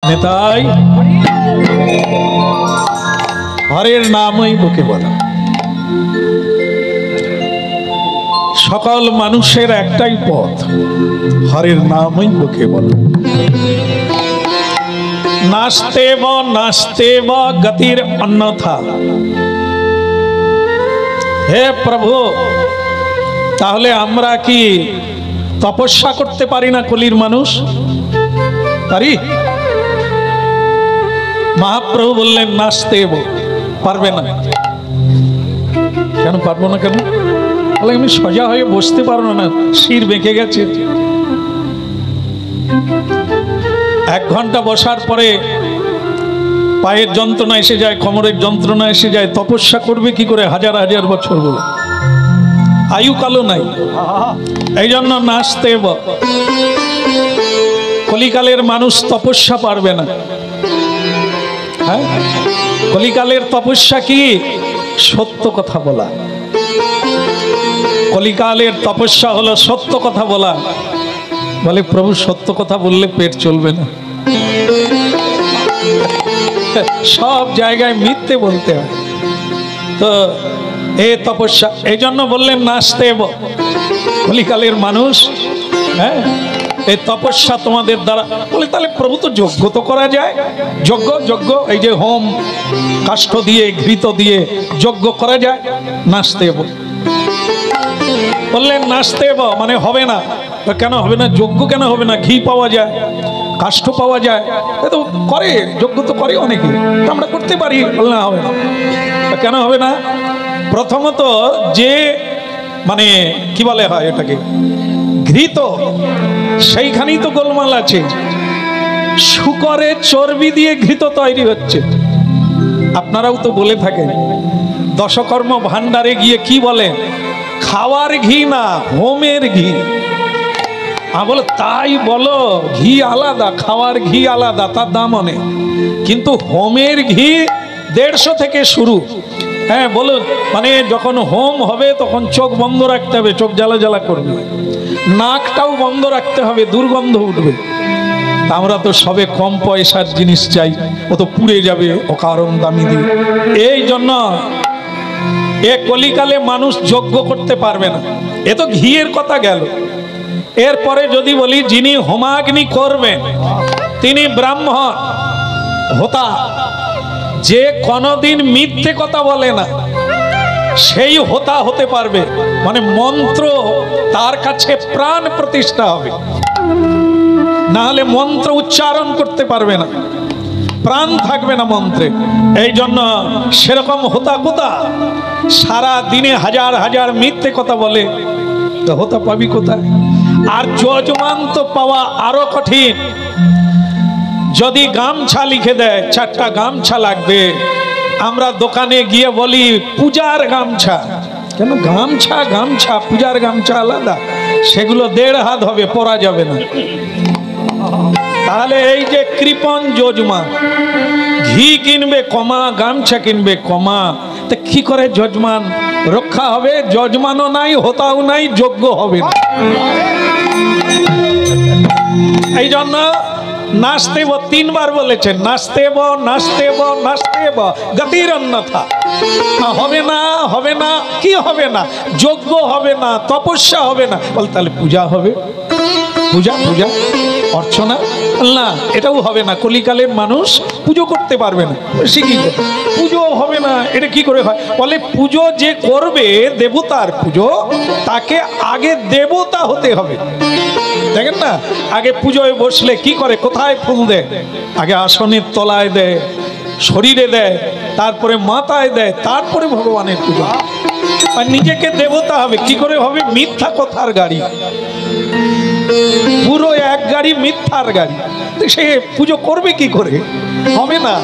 নেতাই হরের নামই বুকে বলা। সকল মানুষের একটাই পথ, হরের নামই বুকে বলা। নাস্তে ব গতির অন্যথা। হে প্রভু, তাহলে আমরা কি তপস্যা করতে পারি না? কলির মানুষ পারি? মহাপ্রভু বললেন নাচতে পারবে না। কেন পারবো না? কেন? আমি সোজা হয়ে বসতে পারবো না, শির বেঁকে গেছে। 1 ঘন্টা বসার পরে পায়ের যন্ত্রণা এসে যায়, কোমরের যন্ত্রণা এসে যায়, তপস্যা করবে কি করে? হাজার হাজার বছর বলে আয়ু কালো নাই। এই জন্য নাচতে কলিকালের মানুষ তপস্যা পারবে না। হ্যাঁ, কলিকালের তপস্যা কি? সত্য কথা বলা। কলিকালের তপস্যা হলো সত্য কথা বলা। বলে প্রভু সত্য কথা বললে পেট চলবে না, সব জায়গায় মিথ্যে বলতে হয়। তো এ তপস্যা, এই জন্য বললেন নাচতে কলিকালের মানুষ। হ্যাঁ, এই তপস্যা তোমাদের দ্বারা। বলে তাহলে প্রভু তো যজ্ঞ তো করা যায়। যজ্ঞ এই যে হোম কাষ্ঠ দিয়ে ঘৃত দিয়ে যজ্ঞ করা যায়। নাচতে বললেন নাচতে মানে হবে না। কেন হবে না? যজ্ঞ কেন হবে না? ঘি পাওয়া যায়, কাষ্ঠ পাওয়া যায়, তো করে, যজ্ঞ তো করে অনেকে, আমরা করতে পারি। বলে না, হবে না। কেন হবে না? প্রথমত যে মানে কি বলে হয় এটাকে, ঘৃত, সেইখানেই তো গোলমাল আছে। শূকরের চর্বি দিয়ে ঘৃত তৈরি হচ্ছে। আপনারাও তো বলে থাকেন, দশকর্ম ভান্ডারে গিয়ে কি বলেন? খাওয়ার ঘি না, হোমের ঘি। বলো তাই বলো, ঘি আলাদা, খাওয়ার ঘি আলাদা, তার দাম অনেক। কিন্তু হোমের ঘি 150 থেকে শুরু। হ্যাঁ বলুন, মানে যখন হোম হবে তখন চোখ বন্ধ রাখতে হবে, চোখ জ্বালা জ্বালা করবে, নাকটাও বন্ধ রাখতে হবে, দুর্গন্ধ উঠবে। আমরা তো সবে কম পয়সার জিনিস চাই, ও তো পুড়ে যাবে অকারণ দামি দিয়ে। এই জন্য এ কলিকালে মানুষ যজ্ঞ করতে পারবে না। এ তো ঘিয়ের কথা গেল। এরপরে যদি বলি যিনি হোমাগ্নি করবেন তিনি ব্রাহ্মণ হোতা, যে কোনদিন মিথ্যে কথা বলে না সেই হোতা হতে পারবে। মানে মন্ত্র তার কাছে প্রাণ প্রতিষ্ঠা হবে, না হলে মন্ত্র উচ্চারণ করতে পারবে না, প্রাণ থাকবে না মন্ত্রে। এই জন্য সেরকম হোতা কোথা? সারা দিনে হাজার হাজার মিথ্যে কথা বলে, তো হোতা পাবি কোথায়? আর যজমান তো পাওয়া আরো কঠিন। যদি গামছা লিখে দেয় 4টা গামছা লাগবে, আমরা দোকানে গিয়ে বলি পূজার গামছা। কেন? গামছা গামছা, পূজার গামছা আলাদা, সেগুলো 1.5 হাত হবে, পরা যাবে না। তাহলে এই যে কৃপণ যজমান, ঘি কিনবে কমা, গামছা কিনবে কমা, তা কি করে যজমান রক্ষা হবে? যজমানও নাই, হোতাও নাই, যজ্ঞ হবে না। এই জন্য নাচতে 3বার বলেছেন, নাচতে গতির অন্যথা। হবে না, হবে না, কি হবে না? যজ্ঞ হবে না, তপস্যা হবে না। বল তাহলে পূজা হবে, পূজা অর্চনা না, এটাও হবে না। কলিকালের মানুষ পুজো করতে পারবে না। শিখি পুজো হবে না, এটা কি করে হয়? বলে পুজো যে করবে দেবতার পুজো, তাকে আগে দেবতা হতে হবে। দেখেন না, আগে পুজোয় বসলে কি করে? কোথায় ফুল দেয়? আগে আসনের তলায় দেয়, শরীরে দেয়, তারপরে মাথায় দেয়, তারপরে ভগবানের পুজো। আর নিজেকে দেবতা হবে কি করে হবে? মিথ্যা কথার গাড়ি, পুরো এক গাড়ি মিথ্যার গাড়ি, সে পুজো করবে কি করে? হবে না।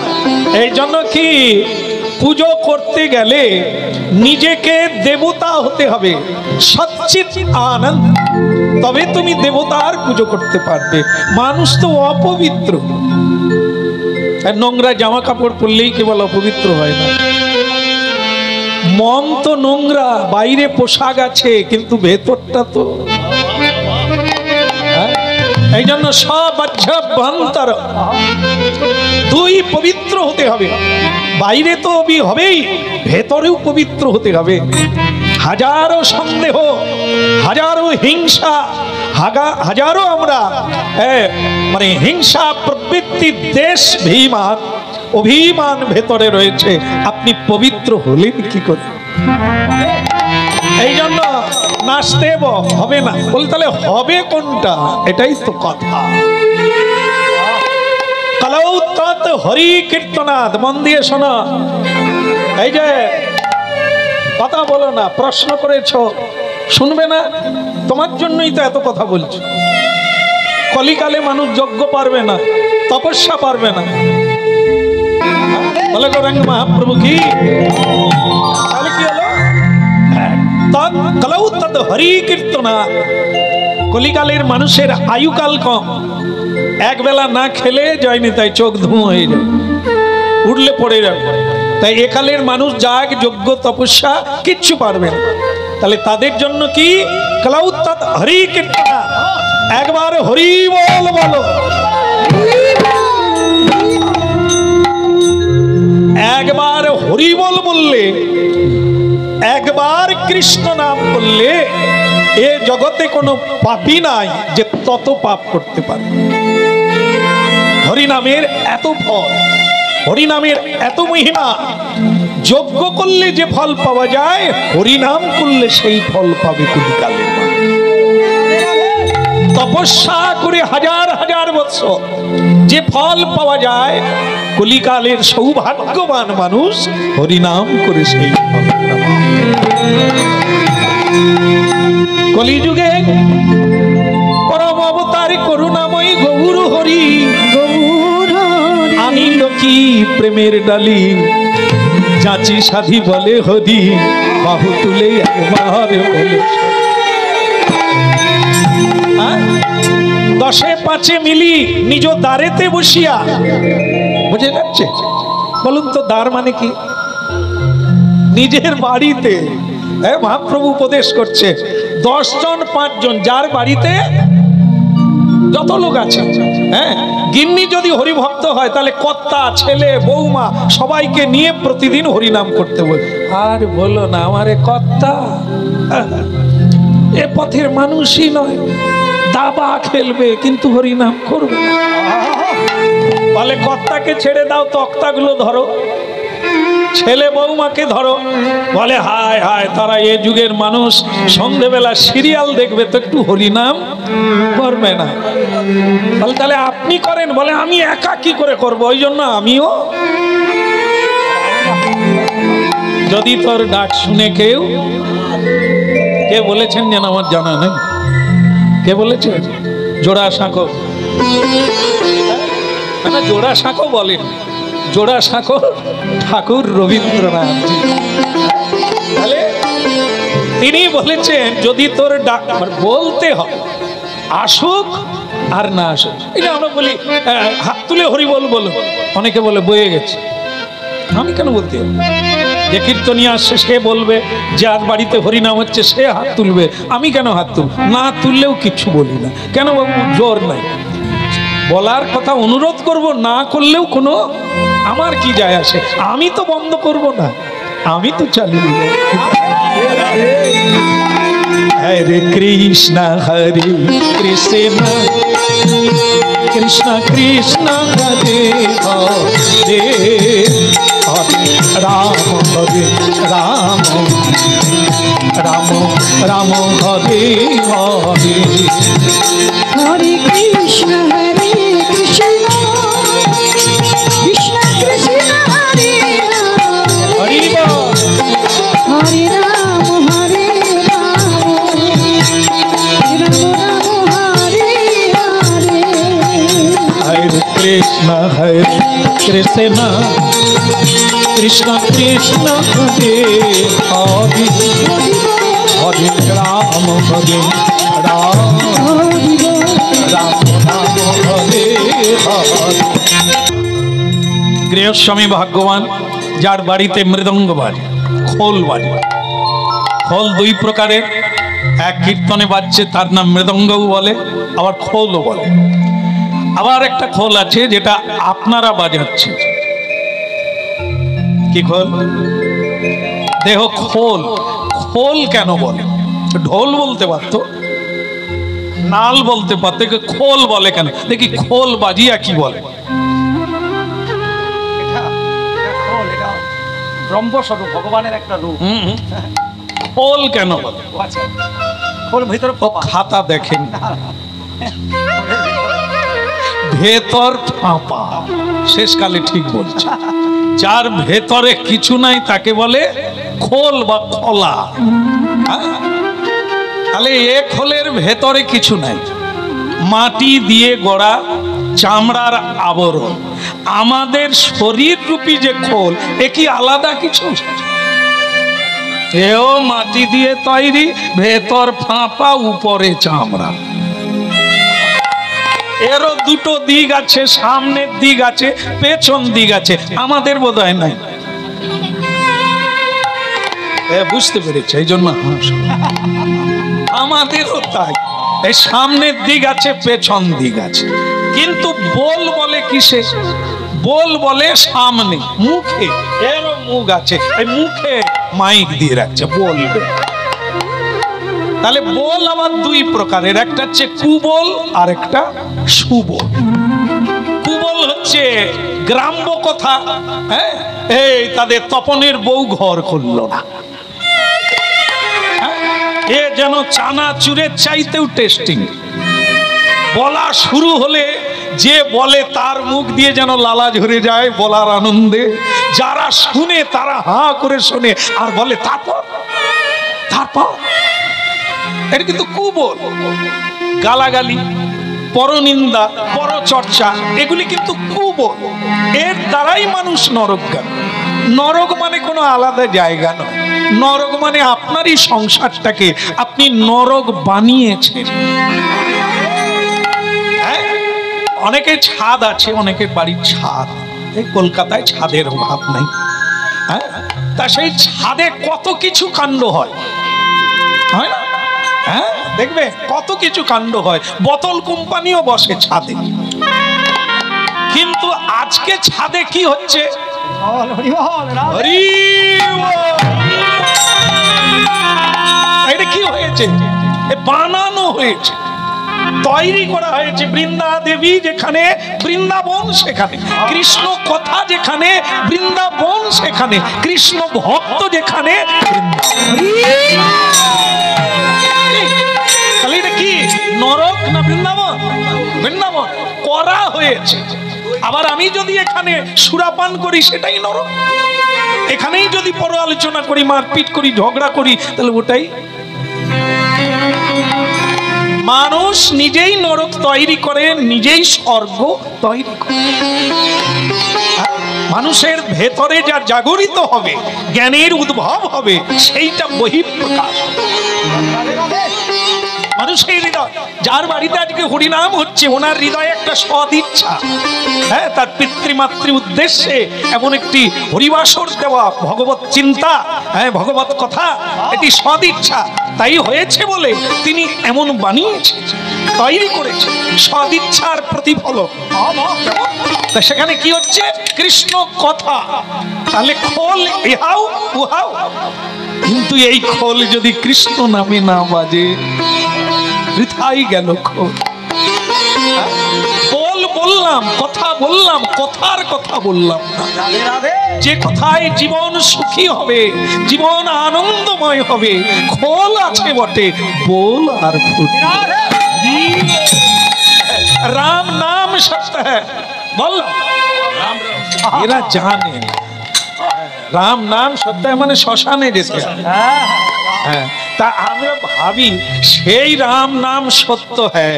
এই জন্য কি পুজো করতে গেলে নিজেকে দেবতা হতে হবে, সচ্চিত আনন্দ, তবে তুমি দেবতার পুজো করতে পারবে। মানুষ তো অপবিত্র, নোংরা জামা কাপড় পরলেই কেবল অপবিত্র হয় না। মন তো নোংরা, বাইরে পোশাক আছে কিন্তু ভেতরটা তো। এই জন্য সব অভ্যন্তর দুই পবিত্র হতে হবে, বাইরে তো হবেই, ভেতরেও পবিত্র হতে হবে। হাজারো সন্দেহ, হাজারো হিংসা, হাজারো আমরা মানে হিংসা প্রবৃত্তি, দেশ অভিমান ভেতরে রয়েছে। আপনি পবিত্র হলেন কি করে? এই জন্য নাচতে হবে না। বলি তাহলে হবে কোনটা? এটাই তো কথা। কলৌ তৎ হরি কীর্তনাদ। মন দিয়ে শোনো, এই যে কথা বলো না, প্রশ্ন করেছো, শুনবে না? তোমার জন্যই তো এত কথা বলছো। কলিকালে মানুষ যজ্ঞ পারবে না, তপস্যা পারবে না। বলে গৌরাঙ্গ মহাপ্রভু কি? তাহলে কি হলো? কলৌ তৎ হরি কীর্তনাদ। কলিকালের মানুষের আয়ুকাল কম, এক বেলা না খেলে যায়নি, তাই চোখ ধুঁ হয়ে যায়, উঠলে পড়ে যাবে। তাই একালের মানুষ যাগ যজ্ঞ তপস্যা কিচ্ছু পারবে না। তাহলে তাদের জন্য কি? কলৌ তৎ হরি কীর্তনাদ। একবার হরি বল বলো, একবার হরি বল বললে, একবার কৃষ্ণ নাম বললে এ জগতে কোনো পাপী নাই যে তত পাপ করতে পারে। হরিনামের এত ফল, হরিনামের এত মহিমা। যজ্ঞ করলে যে ফল পাওয়া যায়, হরিনাম করলে সেই ফল পাবে কলিকালের মানুষ। তপস্যা করে হাজার হাজার বছর যে ফল পাওয়া যায়, কলিকালের সৌভাগ্যবান মানুষ হরিনাম করে সেই ফল পাবে। কলিযুগে পরম অবতার করুণাময়ী গৌর হরি, আনিল কি প্রেমের ডালি, চাচি সাধি বলে হরি, বাহু তুলে একবার বলে। দশে পাঁচে মিলি নিজ দ্বারেতে বসিয়া, বুঝে যাচ্ছে? বলুন তো দ্বার মানে কি? নিজের বাড়িতে মহাপ্রভু উপদেশ করছে। 10 জন 5 জন যার বাড়িতে যত লোক আছে, গিন্নি যদি হরিভক্ত হয় তাহলে কর্তা, ছেলে, বৌমা সবাইকে নিয়ে প্রতিদিন হরিনাম করতে বলে। আর বলো না আমারে কর্তা এ পথের মানুষই নয়, দাবা খেলবে কিন্তু হরিনাম করবে। বলে কর্তাকে ছেড়ে দাও, তক্তাগুলো ধরো, ছেলে বৌমাকে ধরো। বলে হায় হায়, তারা এ যুগের মানুষ সন্ধ্যেবেলা সিরিয়াল দেখবে তো একটু হরিনাম করবে না। বলে তাহলে আপনি করেন? বলে আমি একা কি করে করব, ওই জন্য আমিও। যদি তোর ডাক শুনে কেউ, কে বলেছেন যেন আমার জানা নেই, কে বলেছে? জোড়া সাঁকো, না জোড়া সাঁকো বলেন, জোড়া সাঁকো ঠাকুর রবীন্দ্রনাথ। তাহলে তিনি বলেছেন যদি তোর ডাক বলতে হয়, আসুক আর না আসুক। এটা আমরা বলি হাত তুলে হরি বল বলো, অনেকে বলে বয়ে গেছে। আমি কেন বলতে হবে? যে কীর্তনিয়া আসছে সে বলবে, যার বাড়িতে হরিনাম হচ্ছে সে হাত তুলবে, আমি কেন হাত তুলব? না তুললেও কিচ্ছু বলি না। কেন বাবু? জোর নাই। বলার কথা অনুরোধ করব, না করলেও কোনো আমার কি যায় আসে? আমি তো বন্ধ করব না, আমি তো চালিয়ে দেব। হরে কৃষ্ণ হরে কৃষ্ণ, কৃষ্ণ কৃষ্ণ হরে হরে, হরে রাম হরে রাম, রাম রাম হরে হরে। হরে কৃষ্ণ হরে কৃষ্ণ, কৃষ্ণ কৃষ্ণ হরে হরে, হরে রাম হরে রাম, রাম রাম হরে হরে। হরে কৃষ্ণ হরে কৃষ্ণ, কৃষ্ণ কৃষ্ণ হরে হরে, হরে রাম হরে রাম, রাম রাম হরে হরে। গৃহস্বামী ভাগ্যবান যার বাড়িতে মৃদঙ্গ বাজে, খোল বাজে। খোল 2 প্রকারের, এক কীর্তনে বাজছে তার নাম মৃদঙ্গও বলে, আবার খোলও বলে। আবার একটা খোল আছে যেটা আপনারা বাজাচ্ছেন। কি খোল? দেহ খোল। খোল কেন বলে? ঢোল বলতে পারতো, নাল বলতে পারতো, খোল বলে কেন? দেখি খোল বাজিয়া কি বলে। ব্রহ্মস্বরূপ, ভগবানের একটা রূপ। খোল কেন বলে? খোল ভিতরে খাতা দেখেন, ভেতর ফাঁপা। শেষকালে ঠিক বলছে, যার ভেতরে কিছু নাই তাকে বলে খোল বা খোলা। তাহলে এ খোলের ভেতরে কিছু নাই, মাটি দিয়ে গড়া চামড়ার আবরণ। আমাদের শরীর রূপী যে খোল, এ কি আলাদা কিছু? এও মাটি দিয়ে তৈরি, ভেতর ফাঁপা, উপরে চামড়া। এরও দুটো দিক আছে, সামনের দিক আছে, পেছন দিক আছে। আমাদের বোধহয় নাই। বুঝতে পেরেছে, এই জন্য আমাদেরও তাই। এই সামনের দিক আছে, পেছন দিক আছে। কিন্তু বল বলে কিসে? বল বলে সামনে, মুখে। এরও মুখ আছে, এই মুখে মাইক দিয়ে রাখছে, বলবে। তাহলে বল আবার দুই প্রকারের, একটা হচ্ছে কুবল আর একটা সুবল। কুবল হচ্ছে গ্রাম্য কথা, হ্যাঁ, এই তাদের তপনের বউ ঘর করল না, এ যেন চানাচুরের চাইতেও টেস্টিং। বলা শুরু হলে যে বলে তার মুখ দিয়ে যেন লালা ঝরে যায় বলার আনন্দে। যারা শুনে তারা হাঁ করে শোনে আর বলে তারপর তারপর। এটা কিন্তু কুবল। গালাগালি, পরনিন্দা, পরচর্চা, এগুলি কিন্তু কুবল। এর দ্বারাই মানুষ নরকগামী। নরক মানে কোনো আলাদা জায়গা নয়। নরক মানে আপনারই সংসারটাকে আপনি নরক বানিয়েছেন। অনেকের ছাদ আছে, অনেকের বাড়ির ছাদ। এই কলকাতায় ছাদের অভাব নাই। হ্যাঁ, তা সেই ছাদে কত কিছু কাণ্ড হয়, হয় না? হ্যাঁ, দেখবে কত কিছু কাণ্ড হয়। বোতল কোম্পানিও বসে ছাদে। কিন্তু আজকে ছাদে কি হচ্ছে? এটা কি হয়েছে? বানানো হয়েছে, তৈরি করা হয়েছে। বৃন্দা দেবী যেখানে, বৃন্দাবন সেখানে। কৃষ্ণ কথা যেখানে, বৃন্দাবন সেখানে। কৃষ্ণ ভক্ত যেখানে, তাহলে এটা কি নরক না বৃন্দাবন? বৃন্দাবন করা হয়েছে। আবার আমি যদি এখানে সুরাপান করি সেটাই নরক। এখানেই যদি পর আলোচনা করি, মারপিট করি, ঝগড়া করি, তাহলে ওটাই। মানুষ নিজেই নরক তৈরি করে, নিজেই স্বর্গ তৈরি করে। মানুষের ভেতরে যা জাগরিত হবে, জ্ঞানের উদ্ভব হবে, সেইটা বহিঃপ্রকাশ। মানুষের হৃদয়, যার বাড়িতে আজকে হরিনাম হচ্ছে, ওনার হৃদয়ে একটা সৎ ইচ্ছা, হ্যাঁ, তার পিতৃমাতৃ উদ্দেশ্যে এমন একটি হরিবাসর দেওয়া, ভগবত চিন্তা, হ্যাঁ, ভগবত কথা, এটি সৎ ইচ্ছা। তাই হয়েছে বলে তিনি এমন বানিয়েছে, তৈরি করেছে, সৎ ইচ্ছার প্রতিফলন। সেখানে কি হচ্ছে? কৃষ্ণ কথা। তাহলে খোল ইহাও উহাও। কিন্তু এই খোল যদি কৃষ্ণ নামে না বাজে, বৃথাই গেল খোল। বল বললাম, কথা বললাম, কথার কথা বললাম না। যে কথায় জীবন সুখী হবে, জীবন আনন্দময় হবে, খোল আছে বটে, বল আর ফুট। রাম নাম সত্য হ্যাঁ, বল। এরা জানে রাম নাম সত্য মানে শ্মশানে যেতে। হ্যাঁ, তা আমরা ভাবি সেই রাম নাম সত্য হ্যাঁ,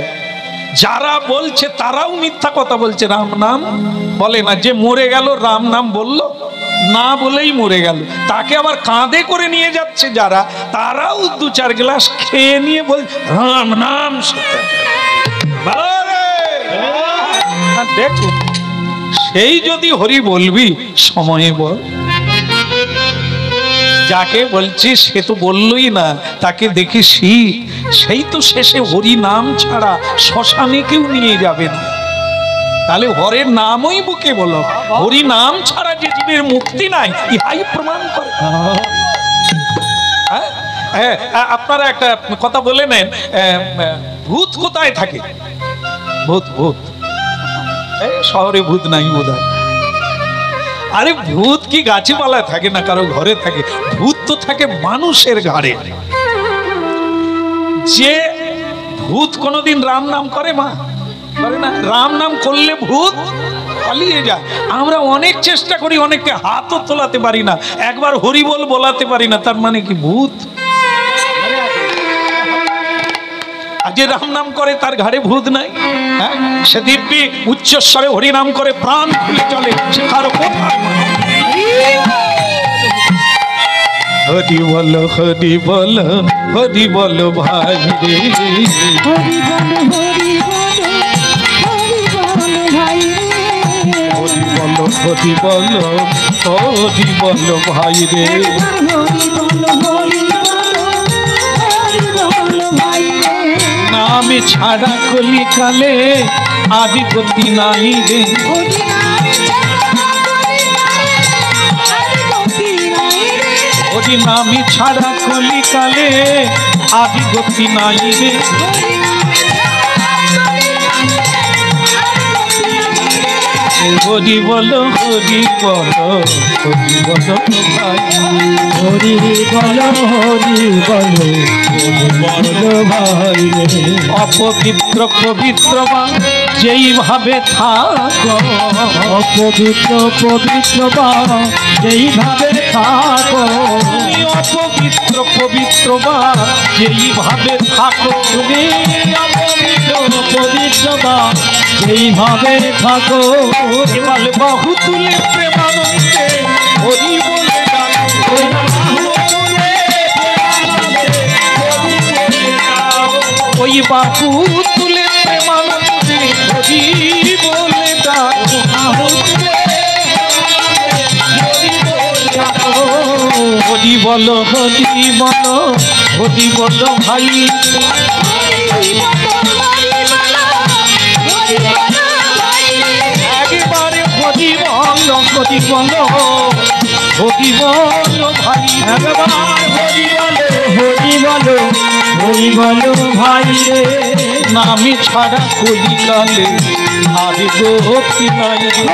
যারা বলছে তারাও মিথ্যা কথা বলছে। রাম নাম বলে না। যে মরে গেল রাম নাম বলল না বলেই মরে গেল, তাকে আবার কাঁধে করে নিয়ে যাচ্ছে যারা, তারাও দু চার গ্লাস খেয়ে নিয়ে বল রাম নাম সত্য। দেখো, সেই যদি হরি বলবি সময়ে বল। যাকে বলছি সে তো বললই না, তাকে দেখে শিখ। সেই তো শেষে হরি নাম ছাড়া শ্মশানে কেউ নিয়ে যাবে না। তাহলে হরের নামই বুকে বলো, হরি নাম ছাড়া যে জীবের মুক্তি নাই ইহাই প্রমাণ করে। হ্যাঁ, আপনারা একটা কথা বলে নেন, ভূত কোথায় থাকে? ভূত ভূত শহরে ভূত নাই বোধহয়। আরে ভূত কি গাছপালায় থাকে না কারো ঘরে থাকে? ভূত তো থাকে মানুষের ঘরে। যে ভূত কোনোদিন রাম নাম করে মা? করে না। রাম নাম করলে ভূত পালিয়ে যায়। আমরা অনেক চেষ্টা করি, অনেককে হাতও তোলাতে পারি না, একবার হরি বল বলাতে পারি না, তার মানে কি ভূত? যে রাম নাম করে তার ঘরে ভূত নাই। হ্যাঁ, সে দিব্যি উচ্চস্বরে হরি নাম করে প্রাণ খুলে চলে, সে কারো কোথায়? হরি বলো হরি বলো হরি বলো ভাই রে, হরি বল হরি বল হরি বল ভাই রে, হরি বলো হরি বলো হরি বলো ভাই রে, হরি বল হরি বল হরি বল ভাই রে, নামে ছাড়া কলিকালে আদি গতি নাই রে, হরি নাম ছাড়া কলিকালে আদি গতি নাই রে, হরি নামে ছাড়া কলিকালে আদি গতি নাই রে, হরি নাম হরি বলো হরি বলো হরি বলো ভাই, হরি বল হরি বল হরি বল ভাই রে, অপবিত্র পবিত্র বা যেইভাবে থাকো, অপবিত্র পবিত্র বা যেইভাবে থাকো, তুমি অপবিত্র পবিত্র বা যেইভাবে থাকো, তুমি অপবিত্র পবিত্র বা যেইভাবে থাকো, কেবল বাহু তুলে প্রেমানন্দে হরি বলে ডাকো, ওই বাহু তুলে প্রেমানন্দে হরি বলে ডাকো, হরি বলো হরি বলো হরি বলো ভাই, একবারে হরি বলো হরি বলো হরি বলো ভাই, একবার হরি বলো হরি বলো হরি বলো ভাই রে, নামে ছাড়া কলিকালে আর গতি নাই রে,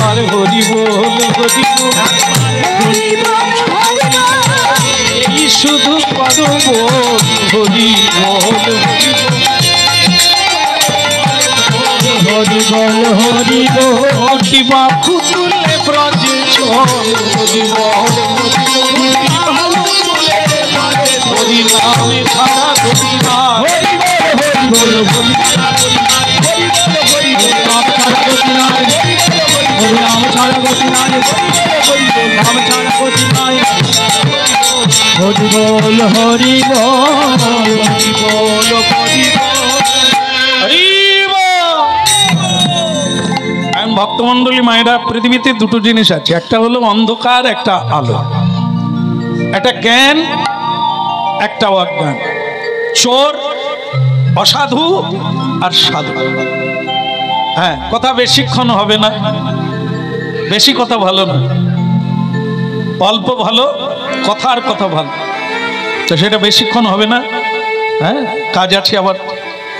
আর হরি বল হরি বল, এই শুধু পারো বল হরি বল হরি বল, হরি বল হরি বল, কি বাপু তুলে ব্রজে চল হরি বল হরি নামে ছাড়া গতি নাই, হরি বল হরি নাম ছাড়া গতি নাই, হরি নাম ছাড়া গতি নাই, নাম ছাড়া গতি নাই, হরি বল হরি বল হরি বল হরি বল, হরি বল। এখন ভক্তমণ্ডলী মায়েরা, পৃথিবীতে দুটো জিনিস আছে, একটা হলো অন্ধকার, একটা আলো, একটা জ্ঞান, একটা অজ্ঞান, চোর অসাধু আর সাধু। হ্যাঁ, কথা বেশিক্ষণ হবে না, বেশি কথা ভালো না, অল্প ভালো, কথা আর কথা ভালো, তো সেটা বেশিক্ষণ হবে না। হ্যাঁ, কাজ আছে, আবার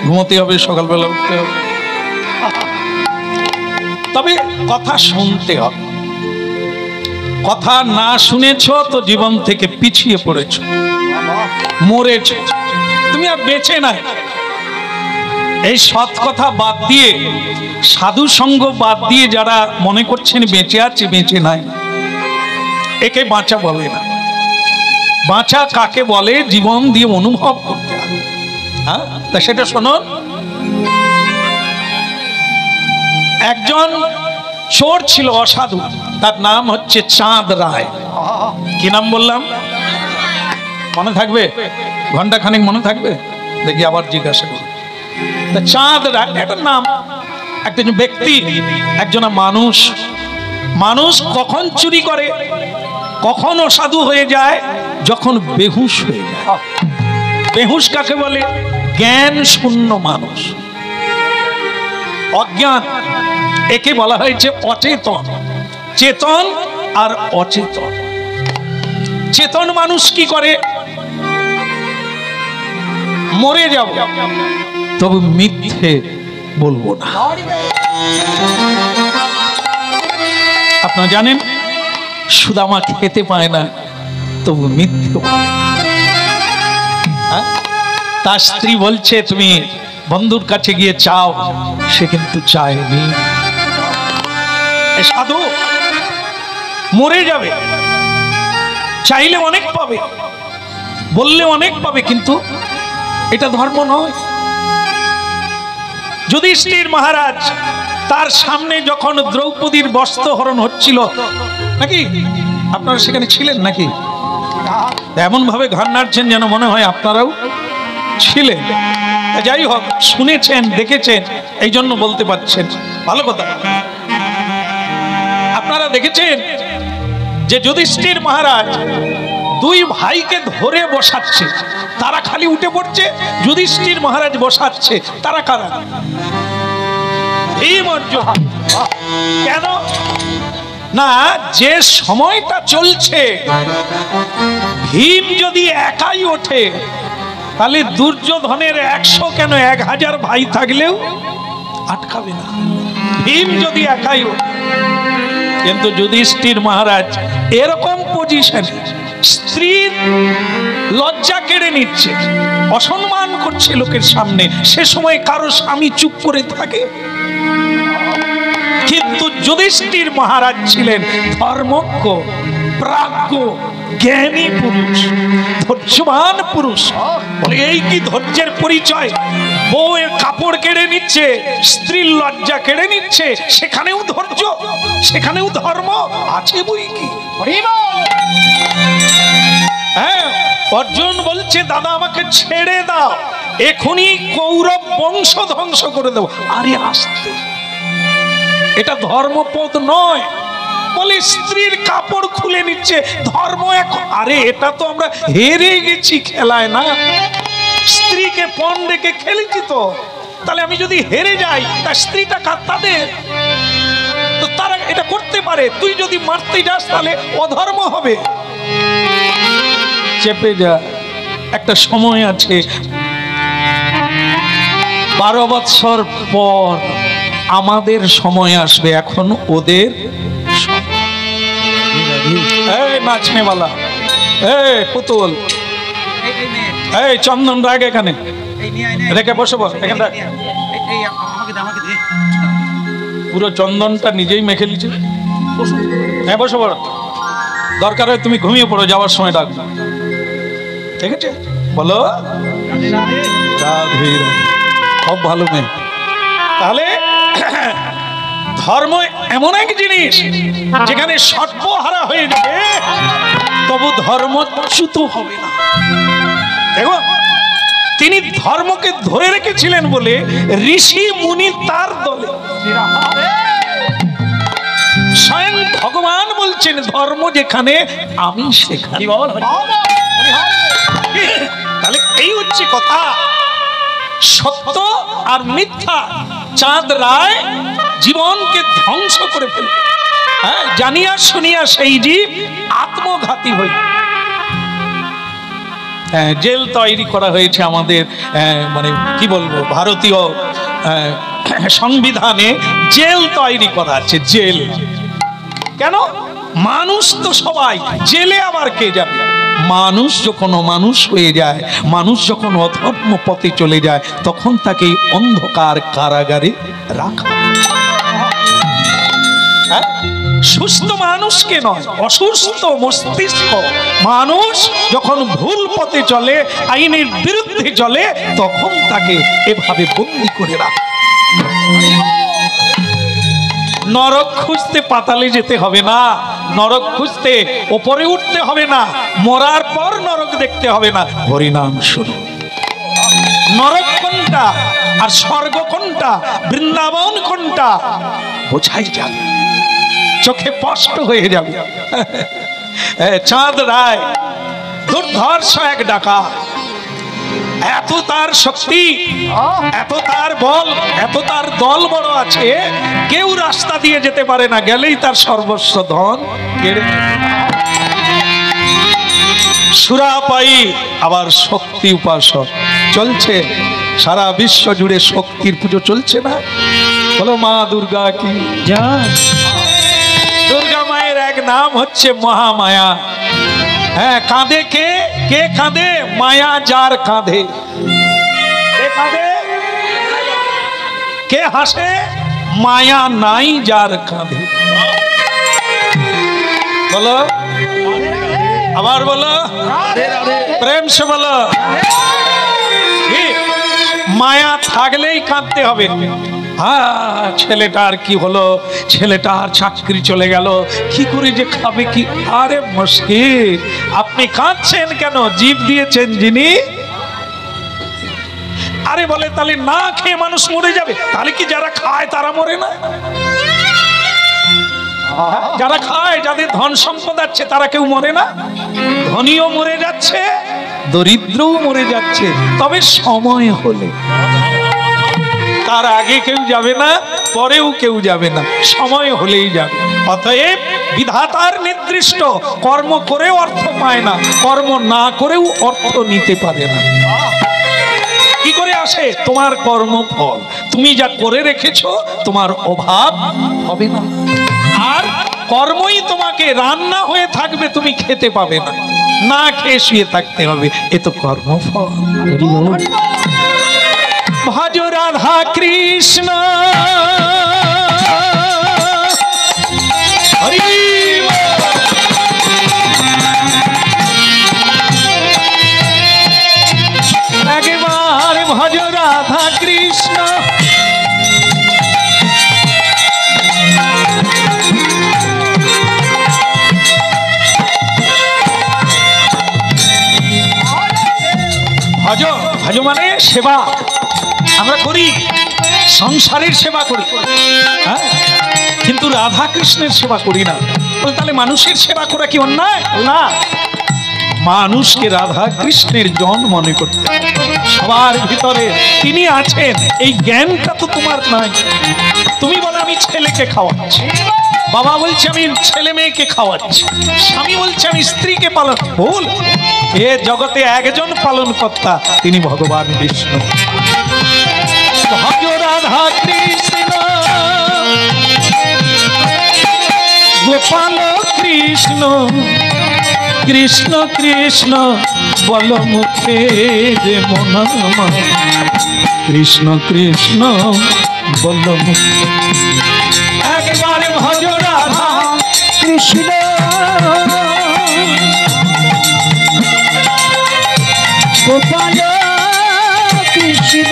ঘুমোতে হবে, সকালবেলা উঠতে হবে, তবে কথা শুনতে হবে। কথা না শুনেছ তো জীবন থেকে পিছিয়ে পড়েছ, মরেছ, তুমি আর বেঁচে নাই। এই সৎ কথা বাদ দিয়ে, সাধু সঙ্গ বাদ দিয়ে যারা মনে করছেন বেঁচে আছে, বেঁচে নাই, একে বাঁচা বলে না। বাঁচা কাকে বলে? জীবন দিয়ে অনুভব করতে হবে। হ্যাঁ, তা সেটা শোনো। একজন চোর ছিল, অসাধু, তার নাম হচ্ছে চাঁদ রায়। কি নাম বললাম? মনে থাকবে? ঘন্টা খানিক মনে থাকবে? দেখি আবার জিজ্ঞাসা করি। চাঁদ রায় একটা নাম, একজন ব্যক্তি, একজন মানুষ। মানুষ কখন চুরি করে, কখন অসাধু হয়ে যায়? যখন বেহুশ হয়ে যায়। বেহুশ কাকে বলে? জ্ঞান শূন্য মানুষ, অজ্ঞান। একে বলা হয়েছে অচেতন। চেতন আর অচেতন। চেতন মানুষ কি করে? মরে যাব তবে মিথ্যে বলবো না। আপনারা জানেন সুদামা খেতে পায় না তবু মিথ্যে বলে না। তার স্ত্রী বলছে তুমি বন্ধুর কাছে গিয়ে চাও, সে কিন্তু চায়নি। সাধু মরে যাবে, চাইলে অনেক পাবে, বললে অনেক পাবে, কিন্তু এটা ধর্ম নয়। যুধিষ্ঠির মহারাজ তার সামনে যখন দ্রৌপদীর বস্ত্রহরণ হচ্ছিল, নাকি আপনারা সেখানে ছিলেন নাকি? এমন ভাবে ঘাড় নাড়ছেন যেন মনে হয় আপনারাও ছিলেন। যাই হোক, শুনেছেন, দেখেছেন, এই জন্য বলতে পারছেন, ভালো কথা। আপনারা দেখেছেন যে যুধিষ্ঠির মহারাজ দুই ভাইকে ধরে বসাচ্ছে, তারা খালি উঠে পড়ছে, যুধিষ্ঠির মহারাজ বসাচ্ছে, তারা কারা? ভীম অর্জুন। কেন না, যে সময়টা চলছে ভীম যদি একাই ওঠে তাহলে দুর্যোধনের 100 কেন 1000 ভাই থাকলেও আটকাবে না, ভীম যদি একাই ওঠে। কিন্তু যুধিষ্ঠির মহারাজ এরকম পজিশনে স্ত্রীর লজ্জা কেড়ে নিচ্ছে, অসম্মান করছে লোকের সামনে, সে সময় কারো স্বামী চুপ করে থাকে? কিন্তু যুধিষ্ঠির মহারাজ ছিলেন ধর্মজ্ঞ, প্রাজ্ঞ, জ্ঞানী পুরুষ, ধৈর্যবান পুরুষ। বলে এই কি ধৈর্যের পরিচয়? বউয়ের কাপড় কেড়ে নিচ্ছে, স্ত্রীর লজ্জা কেড়ে নিচ্ছে, সেখানেও ধৈর্য, সেখানেও ধর্ম আছে বই কি? হ্যাঁ, অর্জুন বলছে দাদা আমাকে ছেড়ে দাও, এখনই কৌরব বংশ ধ্বংস করে দেবো। আরে আসতে, এটা ধর্মপদ নয়। বলে স্ত্রীর কাপড় খুলে নিচ্ছে, ধর্ম এখন? আরে এটা তো আমরা হেরে গেছি খেলায়, না স্ত্রীকে পণ রেখে খেলেছি তো, তাহলে আমি যদি হেরে যাই তার স্ত্রীটা কার? তাদের তো, তারা এটা করতে পারে। তুই যদি মারতে যাস তাহলে অধর্ম হবে। চেপে যা, একটা সময় আছে, 12 বৎসর পর আমাদের সময় আসবে, এখন ওদের। এই নাচনেওয়ালা, এই পুতুল, এই চন্দন রাগ এখানে রেখে বসে বস, এখানে রাখ। পুরো চন্দনটা নিজেই মেখে নিচ্ছে। হ্যাঁ বসে পড়ো, দরকার হয় তুমি ঘুমিয়ে পড়ো, যাওয়ার সময় ডাকবো, ঠিক আছে? বলো রাধে রাধে, খুব ভালো মেয়ে। তাহলে ধর্ম এমন এক জিনিস যেখানে সর্বহারা হয়ে যাবে তবু ধর্মচ্যুত হবে না। দেখো, তিনি ধর্মকে ধরে রেখেছিলেন বলে ঋষি মুনি তার দলে। স্বয়ং ভগবান বলছেন ধর্ম যেখানে আমি সেখানে। তাহলে এই হচ্ছে কথা, সত্য আর মিথ্যা চাঁদ রায় জীবনকে ধ্বংস করে ফেলবে। হ্যাঁ, জানিয়া শুনিয়া সেই জীব আত্মঘাতী হইল। জেল তৈরি করা হয়েছে আমাদের, মানে কি বলবো, ভারতীয় সংবিধানে জেল তৈরি করা আছে। জেল কেন? মানুষ তো সবাই, জেলে আবার কে যাবে? মানুষ যখন মানুষ হয়ে যায়, মানুষ যখন অধর্ম পথে চলে যায়, তখন তাকে অন্ধকার কারাগারে রাখা। সুস্থ মানুষকে নয়, অসুস্থ মস্তিষ্ক মানুষ যখন ভুল পথে চলে, আইনের বিরুদ্ধে চলে, তখন তাকে এভাবে বন্দী করে রাখে। নরক খুঁজতে পাতালে যেতে হবে না, নরক খুঁজতে ওপরে উঠতে হবে না, মরার পর নরক দেখতে হবে না, হরিনাম শুনো। নরক কোনটা আর স্বর্গ কোনটা, বৃন্দাবন কোনটা বোঝাই যাবে, চোখে স্পষ্ট হয়ে যাবে। চাঁদ রায় দুর্ধর্ষ এক ডাকাত, এত তার শক্তি, এত তার বল, এত তার দল বড় আছে, কেউ রাস্তা দিয়ে যেতে পারে না, গেলেই তার সর্বস্ব ধন কেড়ে নেয়। সুরাপাই আবার শক্তি উপাসক চলছে সারা বিশ্ব জুড়ে, শক্তির পুজো চলছে না? বলো মা দুর্গা কি জয়। দুর্গা মায়ের এক নাম হচ্ছে মহামায়া। হ্যাঁ, কাঁদে কে? কে কাঁদে? মায়া যার কাঁধে। কে কাঁদে? কে হাসে? মায়া নাই যার কাঁধে। বলো, আবার বলো, প্রেম সে বলো। কি? মায়া থাকলেই কাঁদতে হবে। হ্যাঁ, ছেলেটার কি হলো, ছেলেটার চাকরি চলে গেল, কি করে যে খাবে কি? আরে মুশকিল। আপনি কাঁদছেন কেন? জীব দিয়েছেন যিনি। আরে বলে তাহলে না খেয়ে মানুষ মরে যাবে, তাহলে কি যারা খায় তারা মরে না? যারা খায়, যাদের ধন সম্পদ আছে, তারা কেউ মরে না? ধনীও মরে যাচ্ছে, দরিদ্রও মরে যাচ্ছে, তবে সময় হলে। তার আগে কেউ যাবে না, পরেও কেউ যাবে না, সময় হলেই যাবে। অতএব বিধাতার নির্দিষ্ট কর্ম করেও অর্থ পায় না, কর্ম না করেও অর্থ নিতে পারে না। কি করে আসে? তোমার কর্মফল। তুমি যা করে রেখেছো তোমার অভাব হবে না। আর কর্মই তোমাকে রান্না হয়ে থাকবে, তুমি খেতে পাবে না, না খেয়ে শুয়ে থাকতে হবে। এ তো কর্মফল। ভজ রাধা কৃষ্ণ হরি একবার ভজ রাধা কৃষ্ণ। ভজ, ভজ মানে সেবা। আমরা করি, সংসারের সেবা করি, হ্যাঁ, কিন্তু রাধা কৃষ্ণের সেবা করি না। তাহলে মানুষের সেবা করা কি অন্যায়? না, মানুষকে রাধা কৃষ্ণের জন মনে করতে। সবার ভিতরে তিনি আছেন, এই জ্ঞানটা তো তোমার নাই। তুমি বলে আমি ছেলেকে খাওয়াচ্ছি, বাবা বলছে আমি ছেলে মেয়েকে খাওয়াচ্ছি, স্বামী বলছে আমি স্ত্রীকে পালন। ভুল। এ জগতে একজন পালন কর্তা, তিনি ভগবান বিষ্ণু। ভজ রাধা কৃষ্ণ গোপাল কৃষ্ণ, কৃষ্ণ কৃষ্ণ বল মুখে যে মনামা, কৃষ্ণ কৃষ্ণ বল মুখে। একবারে ভজ রাধা কৃষ্ণ গোপাল কৃষ্ণ,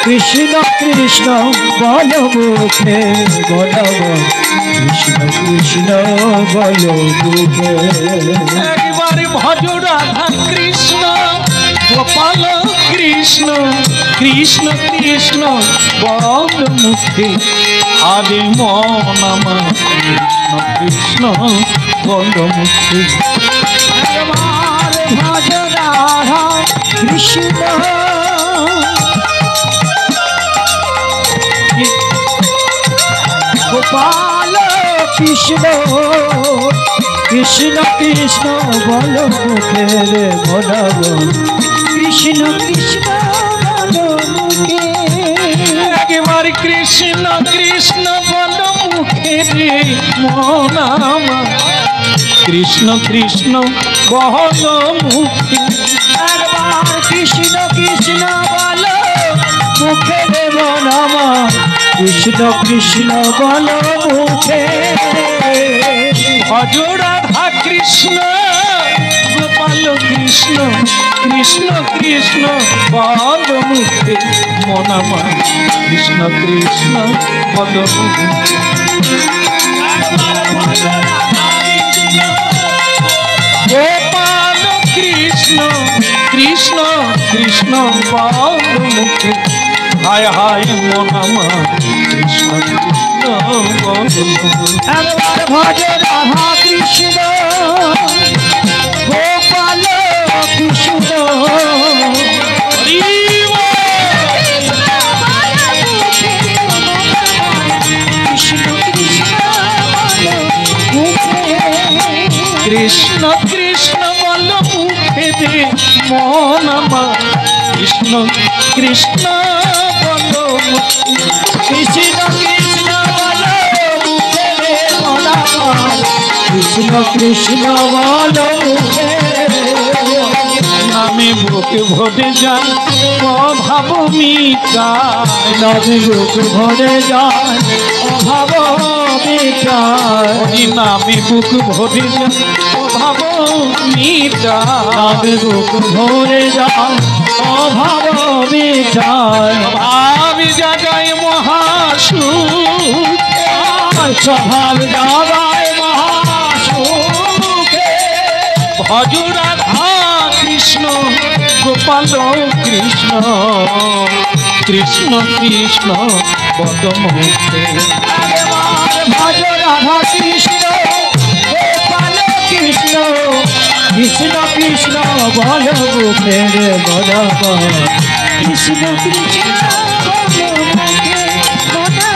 কৃষ্ণ কৃষ্ণ বল মুখে, বল কৃষ্ণ কৃষ্ণ বল মুখে। একবারে ভজ রাধা কৃষ্ণ গোপাল কৃষ্ণ, কৃষ্ণ কৃষ্ণ বল মুখে। আরে মন আমার কৃষ্ণ কৃষ্ণ বল মুখে। একবারে ভজ রাধা কৃষ্ণ গোপাল কৃষ্ণ, কৃষ্ণ কৃষ্ণ বল মুখে রে বলব, কৃষ্ণ কৃষ্ণ বল মুখে। একবার কৃষ্ণ কৃষ্ণ বল মুখে রে মন আমার, কৃষ্ণ কৃষ্ণ বল মুখে। একবার কৃষ্ণ কৃষ্ণ বল মুখে রে মন আমার, কৃষ্ণ কৃষ্ণ বল মুখে। ভজ রাধা কৃষ্ণ গোপাল কৃষ্ণ, কৃষ্ণ কৃষ্ণ বল মুখে মন আমার, কৃষ্ণ কৃষ্ণ বল মুখে। গোপাল কৃষ্ণ, কৃষ্ণ কৃষ্ণ বল মুখে। হায় হায় মন আমার কৃষ্ণ কৃষ্ণ বল। একবার ভজ রাধা কৃষ্ণ গোপাল কৃষ্ণ কৃষ্ণ কৃষ্ণ বল মুখেতে মন আমার কৃষ্ণ কৃষ্ণ বল কৃষ্ণ কৃষ্ণ বল মুখে মন আমার কৃষ্ণ কৃষ্ণ বল মুখে নামে বুকে ভরে যায় অভাব মিটায় নামে বুক ভরে যায় অভাব মিটায় ওই নামে বুক ভরে যায় অভাব মিটায় নামে বুক ভরে যায় অভাব মিটায় ভাবি জাগায় মহাসুখ স্বভাব জাগায় মহাসুখে ভজ রাধা কৃষ্ণ গোপাল কৃষ্ণ কৃষ্ণ কৃষ্ণ পদমুখে ভজ রাধা কৃষ্ণ গোপাল কৃষ্ণ কৃষ্ণ কৃষ্ণ বল মুখে বল কৃষ্ণ কৃষ্ণ বল মুখে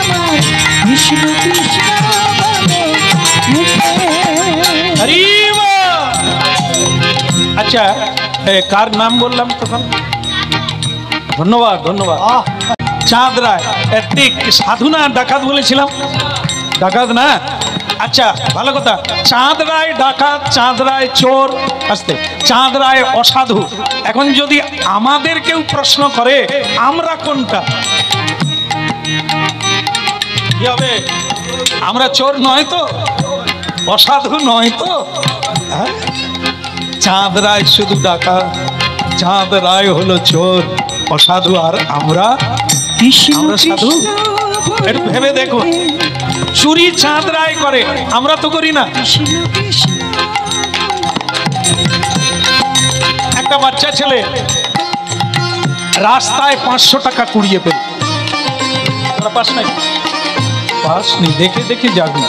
বল কৃষ্ণ কৃষ্ণ বল মুখে হরি বল। আচ্ছা কার নাম বললাম তখন? ধন্যবাদ ধন্যবাদ। চাঁদ রায় ঠিক সাধু না ডাকাত বলেছিলাম? ডাকাত না? আচ্ছা ভালো কথা। চাঁদ রায় ডাকাত, চাঁদ রায় চোর, আসতে চাঁদ রায় অসাধু। এখন যদি আমাদের কেউ প্রশ্ন করে আমরা কোনটা, কি হবে? আমরা চোর নয় তো, অসাধু নয় তো? হ্যাঁ? চাঁদ রায় শুধু ডাকাত, চাঁদ রায় হলো চোর অসাধু, আর আমরা আমরা সাধু? একটু ভেবে দেখুন, চুরি চাঁদ রায় করে, আমরা তো করি না। একটা বাচ্চা ছেলে রাস্তায় 500 টাকা কুড়িয়ে পেল। তোরা পাস নাই? পাস নি, দেখে দেখে যাবি।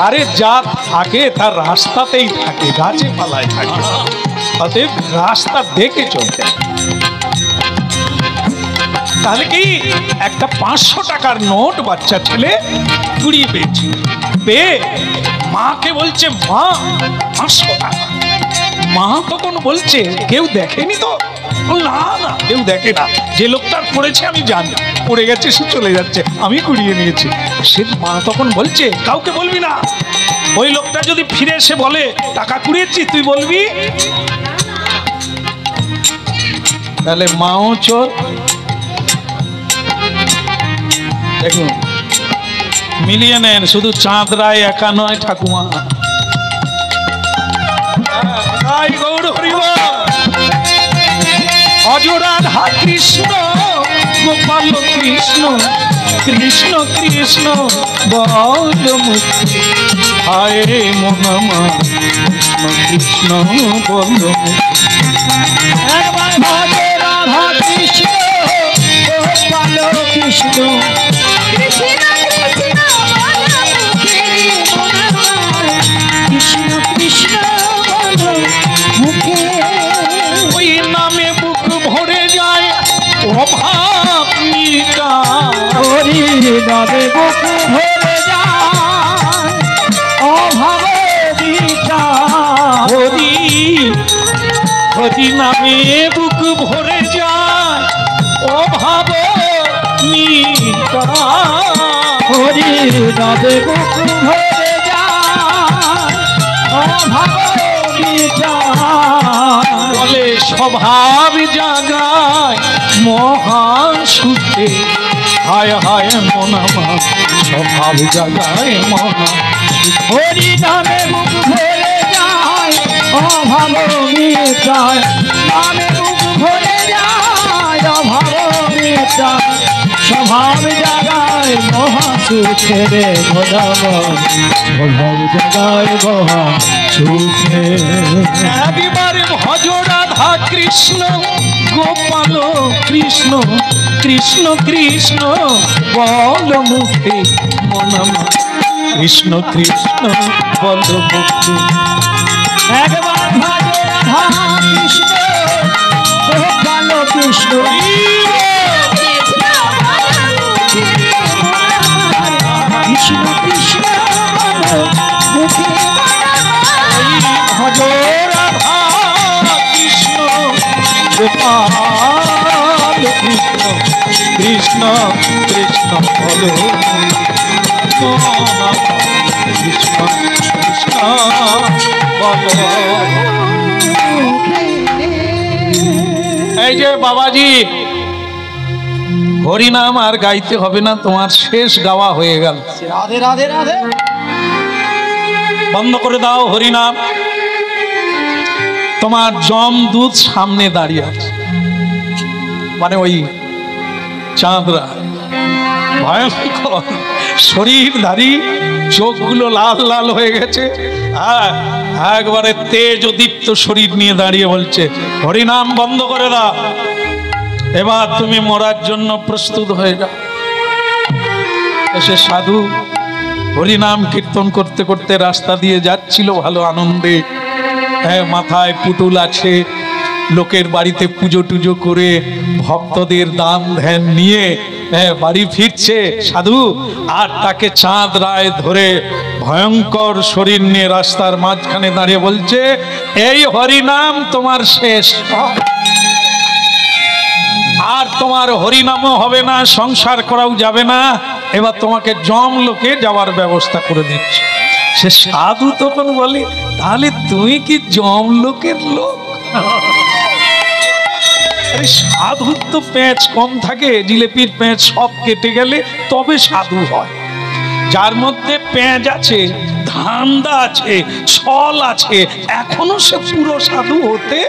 আরে যা থাকে তার রাস্তাতেই থাকে, গাছে পালায় থাকে, অতএব রাস্তা দেখে চলতে। তাহলে কি একটা 500 টাকার নোট বাচ্চা ছেলে কুড়িয়ে পেয়েছে, পেয়ে মাকে বলছে মা 500 টাকা। মা তখন বলছে কেউ দেখেনি তো? না না কেউ দেখে না, যে লোকটার পড়েছে আমি জানি, পড়ে গেছে সে চলে যাচ্ছে, আমি কুড়িয়ে নিয়েছি। সে মা তখন বলছে কাউকে বলবি না, ওই লোকটা যদি ফিরে এসে বলে টাকা কুড়িয়েছি তুই বলবি? তাহলে মাও চোর। দেখুন মিলিয়ে নেন, শুধু চাঁদ রায় একা নয় ঠাকুমা। গৌর হরিবল। অজরাধা কৃষ্ণ গোপাল কৃষ্ণ কৃষ্ণ কৃষ্ণ বল মুক্তি হায় মনমা কৃষ্ণ বল একবার ভজ রাধা কৃষ্ণ গোপাল কৃষ্ণ কৃষ্ণ কৃষ্ণ বল মুখে ওই নামে বুক ভরে যায় অভাব মিটায়। হরি নামে বুক ভরে যায় অভাব মিটায়। হরি হরি নামে বুক ভরে যায় অভাব মিটায়। হরি নামে বুক ভরে যায় অভাব মিটায়। বলে স্বভাব জাগায় মহান সুখে হায় হায় মনামা স্বভাব জাগায় মহা। হরি নামে বুক ভরে যায় অভাব মিটায়। নামে বুক ভরে যায় অভাব মিটায়। স্বভাব জাগায় মহা সুখে রে ভোলাব স্বভাব জাগায় মহা সুখে। একেবারে ভজ রাধা কৃষ্ণ গোপাল কৃষ্ণ কৃষ্ণ কৃষ্ণ বল মুখে মনামা কৃষ্ণ কৃষ্ণ বলো বন্ধু। একবার ভজো রাধা কৃষ্ণ গোপাল কৃষ্ণ কৃষ্ণ কৃষ্ণ মুখে ভজো রাধা কৃষ্ণ গোপাল কৃষ্ণ কৃষ্ণ কৃষ্ণ বলো কৃষ্ণ কৃষ্ণ বলো। এই যে বাবাজি, হরিনাম আর গাইতে হবে না, তোমার শেষ গাওয়া হয়ে গেল। রাধে রাধে রাধে। বন্ধ করে দাও হরিনাম। তোমার যমদূত সামনে দাঁড়িয়ে আছে, মানে ওই চাঁদরা ভয়ঙ্কর শরীরধারী, চোখগুলো লাল লাল হয়ে গেছে, একবারে তেজ দীপ্ত শরীর নিয়ে দাঁড়িয়ে বলছে হরিনাম বন্ধ করে দাও, এবার তুমি মরার জন্য প্রস্তুত হয়ে যাও। এসে সাধু হরিনাম কীর্তন করতে করতে রাস্তা দিয়ে যাচ্ছিল ভালো আনন্দে, হ্যাঁ মাথায় পুতুল আছে, লোকের বাড়িতে পুজো টুজো করে ভক্তদের দান ধ্যান নিয়ে বাড়ি ফিরছে সাধু, আর তাকে চাঁদ রায় ধরে ভয়ঙ্কর শরীর নিয়ে রাস্তার মাঝখানে দাঁড়িয়ে বলছে এই হরিনাম তোমার শেষ, আর তোমার হরিনামও হবে না, সংসার করাও যাবে না, এবার তোমাকে যমলোকে যাওয়ার ব্যবস্থা করে দিচ্ছে। সে সাধু তখন বলে তাহলে তুমি কি যমলোকের লোক? সাধুর তো পেঁচ কম থাকে, জিলেপির পেঁচ সব কেটে গেলে তবে সাধু হয়। যার মধ্যে পেঁচ আছে, ধান্দা আছে, ছল আছে, এখনো সে পুরো সাধু হতে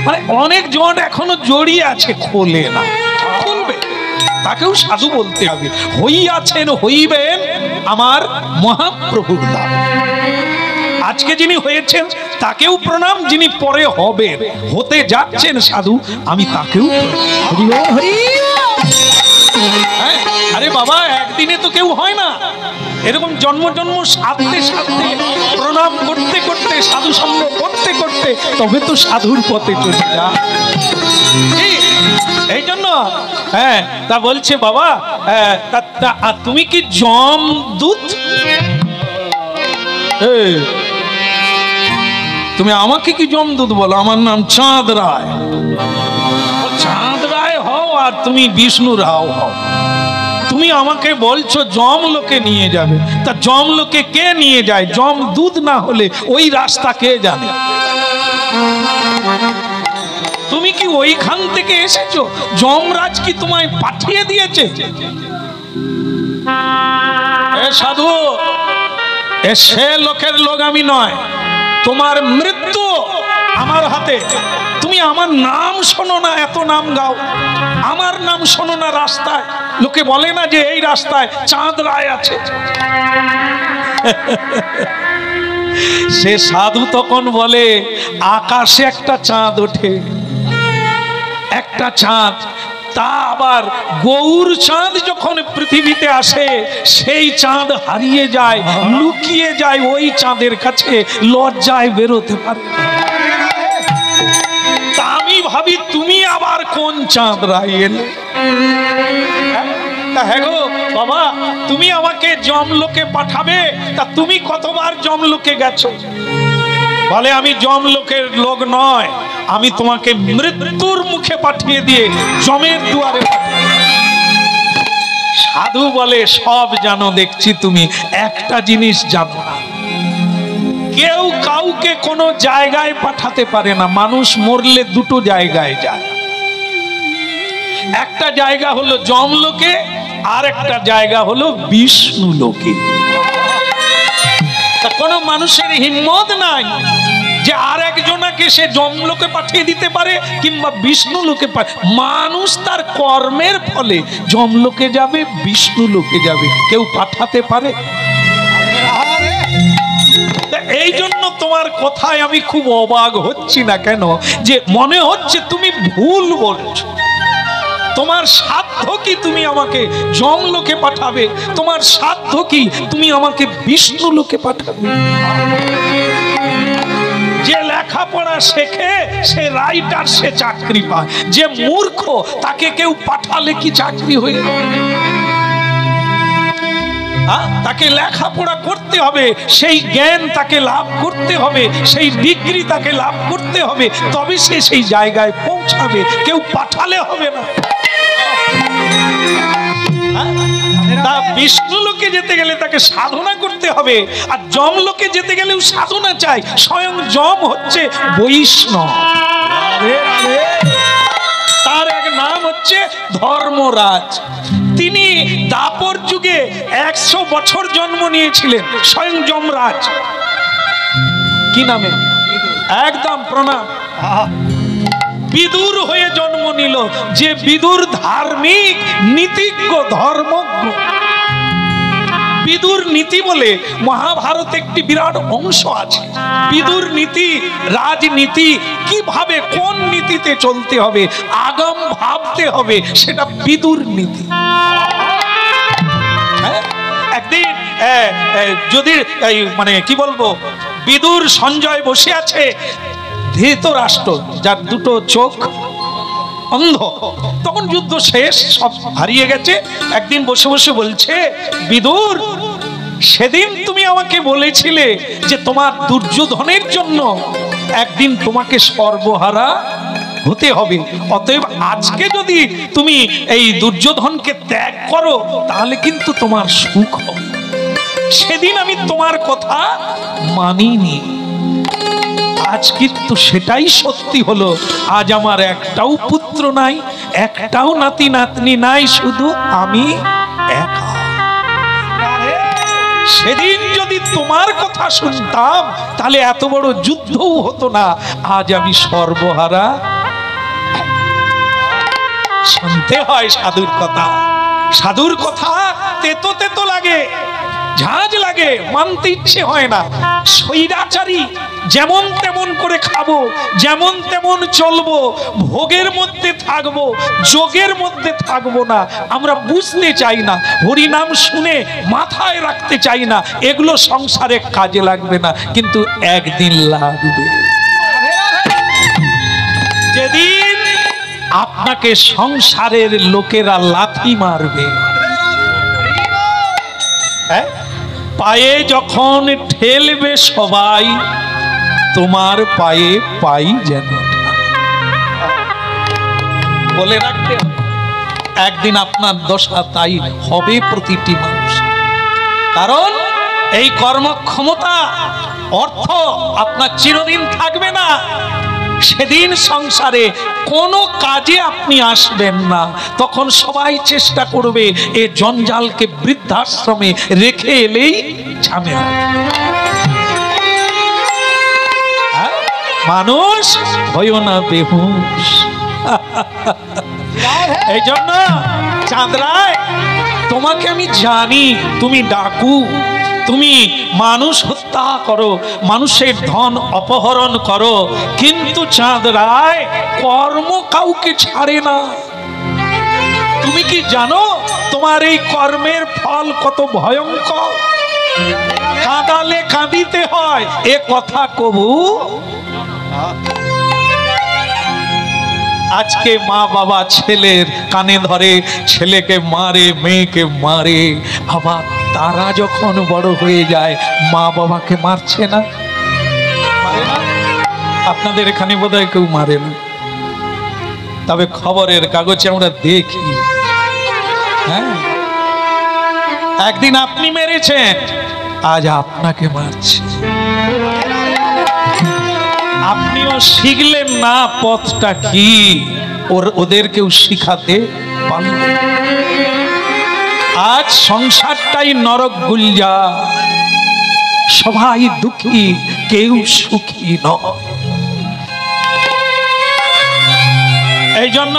মানে অনেক জন এখনো জড়িয়ে আছে, খোলে না, খুলবে, তাকেও সাধু বলতে হবে। হইয়াছেন হইবেন আমার মহাপ্রভুর নাম। আজকে যিনি হয়েছেন তাকেও প্রণাম, যিনি পরে হবেন, হতে যাচ্ছেন সাধু, আমি তাকেও হ্যাঁ। আরে বাবা, একদিনে তো কেউ হয় না, এরকম জন্ম জন্ম সাধতে সাধতে প্রণাম করতে করতে সাধু সঙ্গ করতে করতে তবে তো সাধুর পথে চলে যা। এই জন্য হ্যাঁ তা বলছে বাবা, তুমি কি যমদূত? তুমি আমাকে কি যমদূত বলো? আমার নাম চাঁদ রায়। চাঁদ রায় হও আর তুমি বিষ্ণু রাও হও, তুমি আমাকে বলছো যমলোকে নিয়ে যাবে, তা যমলোকে কে নিয়ে যায়? যমদূত না হলে ওই রাস্তা কে জানে? তুমি কি ওইখান থেকে এসেছো? যমরাজ কি তোমায় পাঠিয়ে দিয়েছে? এ সাধু, এ সে লোকের লোক আমি নয়, তোমার মৃত্যু আমার হাতে। তুমি আমার নাম শোনো না, এত নাম গাও, আমার নাম শোনো না রাস্তায়, লোকে বলে না যে এই রাস্তায় চাঁদ রায় আছে। সে সাধু তখন বলে আকাশে একটা চাঁদ ওঠে, একটা চাঁদ, তা আবার গৌর চাঁদ যখন পৃথিবীতে আসে সেই চাঁদ হারিয়ে যায়, লুকিয়ে যায় ওই চাঁদের কাছে, লজ্জায় বেরোতে পারে। তা আমি ভাবি তুমি আবার কোন চাঁদ রায় এলে? হ্যাঁ গো বাবা, তুমি আমাকে যমলোকে পাঠাবে, তা তুমি কতবার যমলোকে গেছো? বলে আমি যমলোকের লোক নয়, আমি তোমাকে মৃত্যুর মুখে পাঠিয়ে দিয়ে যমের দুয়ারে। সাধু বলে সব জানো দেখছি, তুমি একটা জিনিস জানো না, কেউ কাউকে কোনো জায়গায় পাঠাতে পারে না। মানুষ মরলে দুটো জায়গায় যায়, একটা জায়গা হলো যমলোকে, আর একটা জায়গা হলো বিষ্ণু লোকে। তা কোনো মানুষের হিম্মত নাই যে আর একজনকে সে যমলোকে পাঠিয়ে দিতে পারে কিংবা বিষ্ণু লোকে। মানুষ তার কর্মের ফলে যমলোকে যাবে, বিষ্ণু লোকে যাবে, কেউ পাঠাতে পারে? এই জন্য তোমার কথায় আমি খুব অবাক হচ্ছি না কেন, যে মনে হচ্ছে তুমি ভুল বলছো। তোমার সাধ্য কি তুমি আমাকে যমলোকে পাঠাবে? তোমার সাধ্য কি তুমি আমাকে বিষ্ণু লোকে পাঠাবে? যে লেখাপড়া শেখে সে রাইটার, সে চাকরি পায়। যে মূর্খ তাকে কেউ পাঠালে কি চাকরি হয়ে যাবে? তাকে লেখাপড়া করতে হবে, সেই জ্ঞান তাকে লাভ করতে হবে, সেই ডিগ্রি তাকে লাভ করতে হবে, তবে সে সেই জায়গায় পৌঁছাবে। কেউ পাঠালে হবে না। তা বিষ্ণু লোকে যেতে গেলে তাকে সাধনা করতে হবে, আর যম লোকে যেতে গেলেও সাধনা চাই। স্বয়ং যম হচ্ছে বৈষ্ণব, তার এক নাম হচ্ছে ধর্মরাজ। তিনি দাপর যুগে 100 বছর জন্ম নিয়েছিলেন, স্বয়ং যমরাজ। কি নামে? একদম প্রণাম। বিদুর হয়ে জন্ম নিল, যে বিদুর ধার্মিক, নীতিজ্ঞ, ধর্মজ্ঞ। বিদুর নীতি বলে মহাভারতে একটি বিরাট অংশ আছে। বিদুর নীতি, রাজনীতি, কিভাবে কোন নীতিতে চলতে হবে, আগাম ভাবতে হবে, সেটা বিদুর নীতি। একদিন যদি মানে কি বলবো, বিদুর সঞ্জয় বসে আছে, ধৃতরাষ্ট্র যার দুটো চোখ অন্ধ, তখন যুদ্ধ শেষ, সব হারিয়ে গেছে। একদিন বসে বসে বলছে, বিদুর, সেদিন তুমি আমাকে বলেছিলে যে তোমার দুর্যোধনের জন্য একদিন তোমাকে সর্বহারা হতে হবে, অতএব আজকে যদি তুমি এই দুর্যোধনকে ত্যাগ করো তাহলে কিন্তু তোমার সুখ হবে। সেদিন আমি তোমার কথা মানিনি, আজ কিন্তু সেটাই সত্যি হলো। আজ আমার একটাও পুত্র নাই, একটাও নাতি নাতনি নাই, শুধু আমি একা। সেদিন যদি তোমার কথা শুনতাম তাহলে এত বড় যুদ্ধও হতো না, আজ আমি সর্বহারা। শুনতে হয় সাধুর কথা। সাধুর কথা তেতো তেতো লাগে, ঝাঁজ লাগে, মানতে ইচ্ছে হয় না। স্বৈরাচারী যেমন তেমন করে খাবো, যেমন তেমন চলবো, ভোগের মধ্যে থাকবো, যোগের মধ্যে থাকবো না, আমরা বুঝতে চাই না। হরিনাম শুনে মাথায় রাখতে চাই না, এগুলো সংসারে কাজে লাগবে না, কিন্তু একদিন লাগবে। যেদিন আপনাকে সংসারের লোকেরা লাথি মারবে, পায়ে যখন ঠেলবে সবাই, তোমার পায়ে পাই যেন বলে রাখতে হবে। একদিন আপনার দশা তাই হবে প্রতিটি মানুষ। কারণ এই কর্মক্ষমতা, অর্থ আপনার চিরদিন থাকবে না। সেদিন সংসারে কোনো কাজে আপনি আসবেন না, তখন সবাই চেষ্টা করবে এ জঞ্জালকে বৃদ্ধাশ্রমে রেখে এলেই ঝামেলা। মানুষ হইও না বেহুশ। এই জন্য চাঁদরায়, তোমাকে আমি জানি, তুমি ডাকু, তুমি মানুষ হত্যা করো, মানুষের ধন অপহরণ করো, কিন্তু চাঁদরায় কর্ম কাউকে ছাড়ে না। তুমি কি জানো তোমার এই কর্মের ফল কত ভয়ঙ্কর? কাঁদালে কাঁদিতে হয়, এ কথা কবু। আজকে মা বাবা ছেলের কানে ধরে, ছেলেকে মারে, মেয়েকে মারে, আবার তারা যখন বড় হয়ে যায় মা বাবাকে মারছে না? আপনাদের এখানে বোধহয় কেউ মারে না, তবে খবরের কাগজে আমরা দেখি। হ্যাঁ, একদিন আপনি মেরেছেন, আজ আপনাকে মারছে। আপনিও শিখলেন না পথটা কি, ওদেরকেও শিখাতে পারলেন। আজ সংসারটাই নরক গুলজার, সবাই দুঃখী, কেউ সুখী নয়। এই জন্য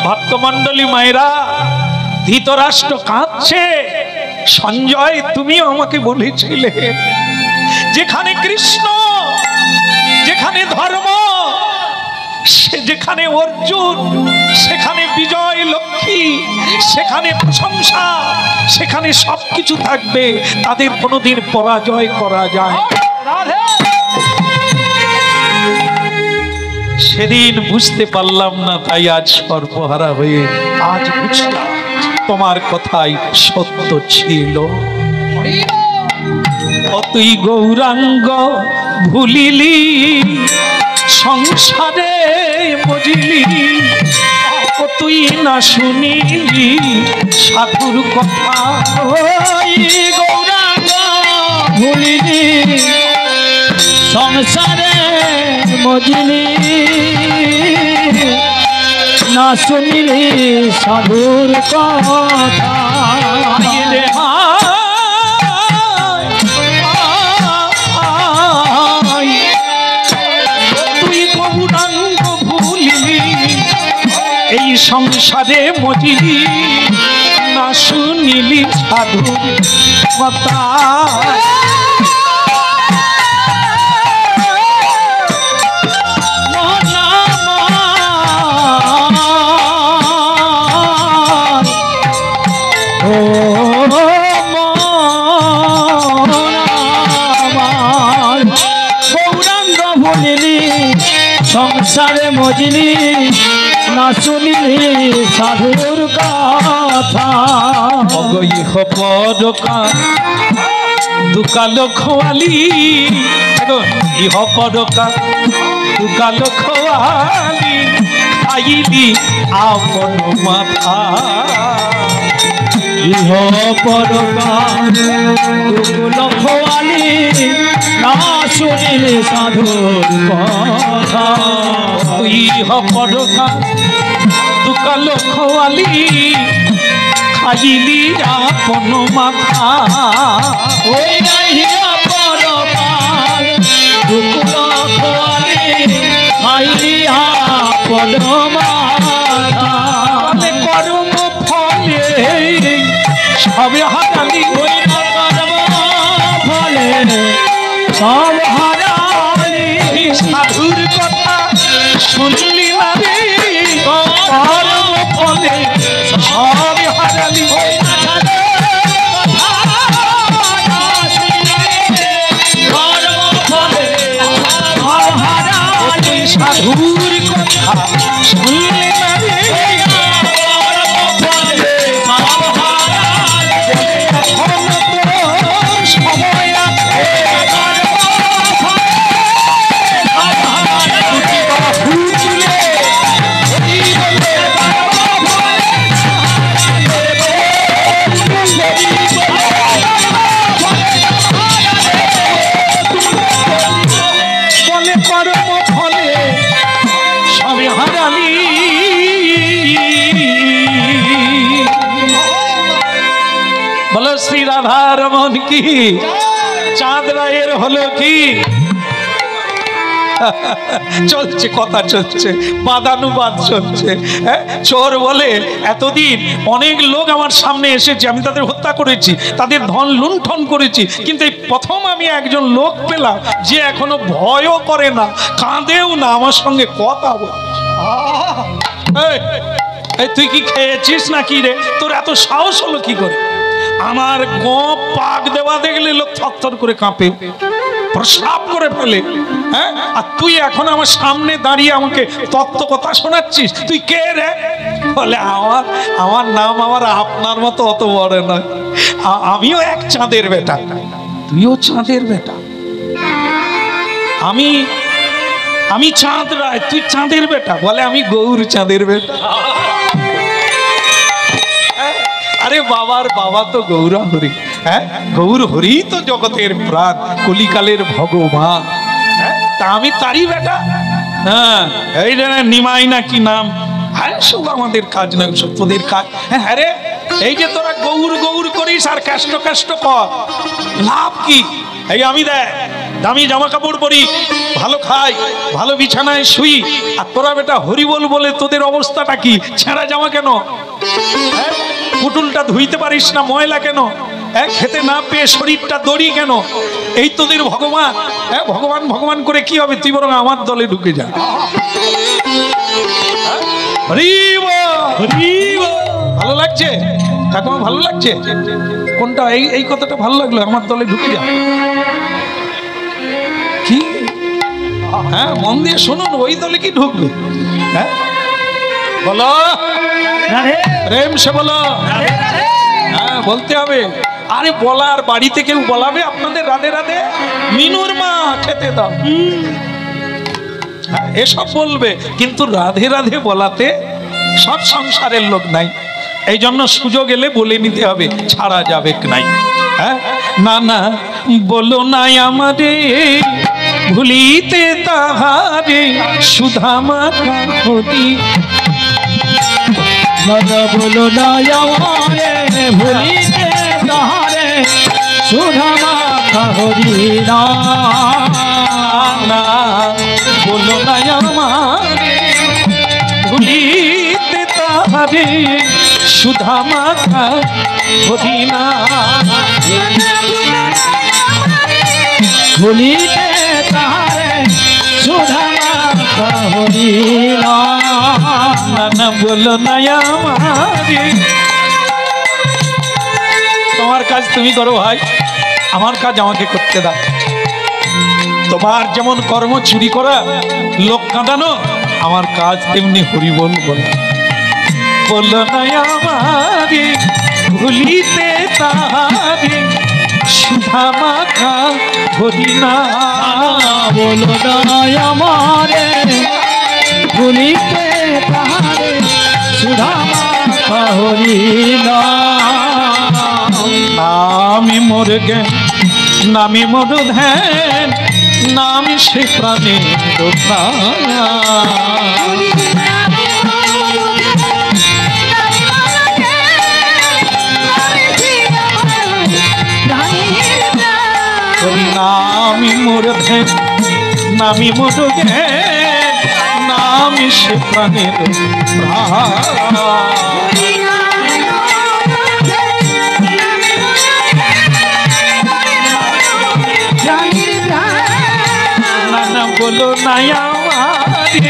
ভক্তমণ্ডলী মায়েরা, ধৃতরাষ্ট্র কাঁদছে, সঞ্জয় তুমি আমাকে বলেছিলে যেখানে কৃষ্ণ, যেখানে ধর্ম, সে যেখানে অর্জুন, সেখানে বিজয় লক্ষ্মী, সেখানে প্রশংসা, সেখানে সবকিছু থাকবে, তাদের কোনোদিন পরাজয় করা যায়। সেদিন বুঝতে পারলাম না, তাই আজ সর্বহারা হয়ে আজ বুঝলাম তোমার কথাই সত্য ছিল। তুই গৌরাঙ্গ ভুলিলি, সংসারে মজিলি, তুই না শুনিলি সাধুর কথা। ওই গৌরাঙ্গ ভুলিলি, সংসারে মজিলি, না শুনিলি সাধুর কথা। রে তুই গৌরাঙ্গ ভুলিলি, এই সংসারে মজিলি, না শুনিলি সাধুর কথা। সংসারে মজিলি, না শুনিলি সাধুর কথা। ইহ পরকা দুকালো খোয়ালি, ইহ পরকা দুকালো খোয়ালি, খাইলি আপন মাথা। ইহ পরকা দুকুল খোয়ালি, না শুনিলি সাধুর কথা। ইহ পরকা দুকালো খোয়ালি, খাইলি আপন মাথা। ওই ইহ পরকা দুকুল খোয়ালি, খাইলি আপন মাথা। কর্ম ফলে সবে হারালি, ওই কর্ম ফলে সব হারালি, সাধুর কথা শুনলি না রে, কর্ম ফলে সবে হারালি। সাধুর কথা শুনলি না রে, সময় আছে বলে কর্ম ফলে সবে হারালি। বলো শ্রী রাধা রমন কি, চাঁদ রায়ের হলো কি। চলছে কথা, চলছে বাদানুবাদ চলছে। চোর বলে এতদিন অনেক লোক আমার সামনে এসেছে, আমি তাদের হত্যা করেছি, তাদের ধন লুণ্ঠন করেছি, কিন্তু এই প্রথম আমি একজন লোক পেলাম যে এখনো ভয়ও করে না, কাঁদেও না, আমার সঙ্গে কথা বলে। এই তুই কি খেয়েছিস নাকি রে? তোর এত সাহস হলো কি করে? আমার গোপ পাক দেওয়া দেখলে লোক থরথর করে কাঁপে, প্রস্রাব করে ফেলে। হ্যাঁ, আর তুই এখন আমার সামনে দাঁড়িয়ে আমাকে তত্ত্ব কথা শোনাচ্ছিস? তুই কে রে? বলে আমার নাম আমার আপনার মতো অত বড় নয়, আমিও এক চাঁদের বেটা। তুইও চাঁদের বেটা? আমি চাঁদ রায়, তুই চাঁদের বেটা? বলে আমি গৌর চাঁদের বেটা। আরে বাবার বাবা তো গৌরা হরি। হ্যাঁ, গৌর হরি তো জগতের প্রাণ, কলিকালের ভগবান। তা আমি তারই বেটা। হ্যাঁ, এই নিমাই না কি নাম, হ্যাঁ সব আমাদের কাজ না, সব তোদের কাজ। হ্যাঁ রে, এই যে তোরা গৌর গৌর করিস আর কষ্ট কষ্ট কর, লাভ কি? এই আমি দেখ দামি জামা কাপড় পরি, ভালো খাই, ভালো বিছানায় শুই, আর তোরা বেটা হরিবল বলে তোদের অবস্থাটা কি? ছেঁড়া জামা কেন? হ্যাঁ, পুটুলটা ধুইতে পারিস না, ময়লা কেন? হ্যাঁ, খেতে না পেয়ে শরীরটা দড়ি কেন? এই তোদের ভগবান। হ্যাঁ, ভগবান ভগবান করে কি হবে? তুই বরং আমার দলে ঢুকে যা। হরি বল। ভালো লাগছে ঠাকুমা? ভালো লাগছে? কোনটা? এই কথাটা ভালো লাগলো, আমার দলে ঢুকে যা। কি? হ্যাঁ, মন দিয়ে শুনুন, ওই দলে কি ঢুকবে? হ্যাঁ বলো, প্রেম সে বলো। হ্যাঁ বলতে হবে। আরে বলার, বাড়িতে কেউ বলাবে আপনাদের রাধে রাধে? মিনুর মা খেতে দাও, এসব বলবে, কিন্তু রাধে রাধে বলাতে সব সংসারের লোক নাই। এই জন্য সুযোগ এলে বলে নিতে হবে, ছাড়া যাবে নাই। হ্যাঁ, না না বলো নাই আমারে ভুলিতে তাহারে সুধামা কাকতি। বলো না আমারে ভুলিতে তাহারে সুধামা হরি না। বলো না আমারে ভুলিতে তাহারে সুধামা কাকতি না। ভুলিতে তাহারে সুধামা হরি না। না বলো না আমারে। তোমার কাজ তুমি করো ভাই, আমার কাজ আমাকে করতে দাও। তোমার যেমন কর্ম চুরি করা, লোক কাঁদানো, আমার কাজ তেমনি হরি বল বলা। বলো না আমারে ভুলিতে তাহারে সুধামা হরি না। বলো না আমারে ভুলিতে তাহারে সুধামা হরি না। নামি মোর জ্ঞান, নামি মোর ধ্যান, নামি সে প্রাণের প্রাণ। নামি মোর ধ্যান, নামি মোর জ্ঞান, নামি সে প্রাণের প্রাণ। না বলো না আমারে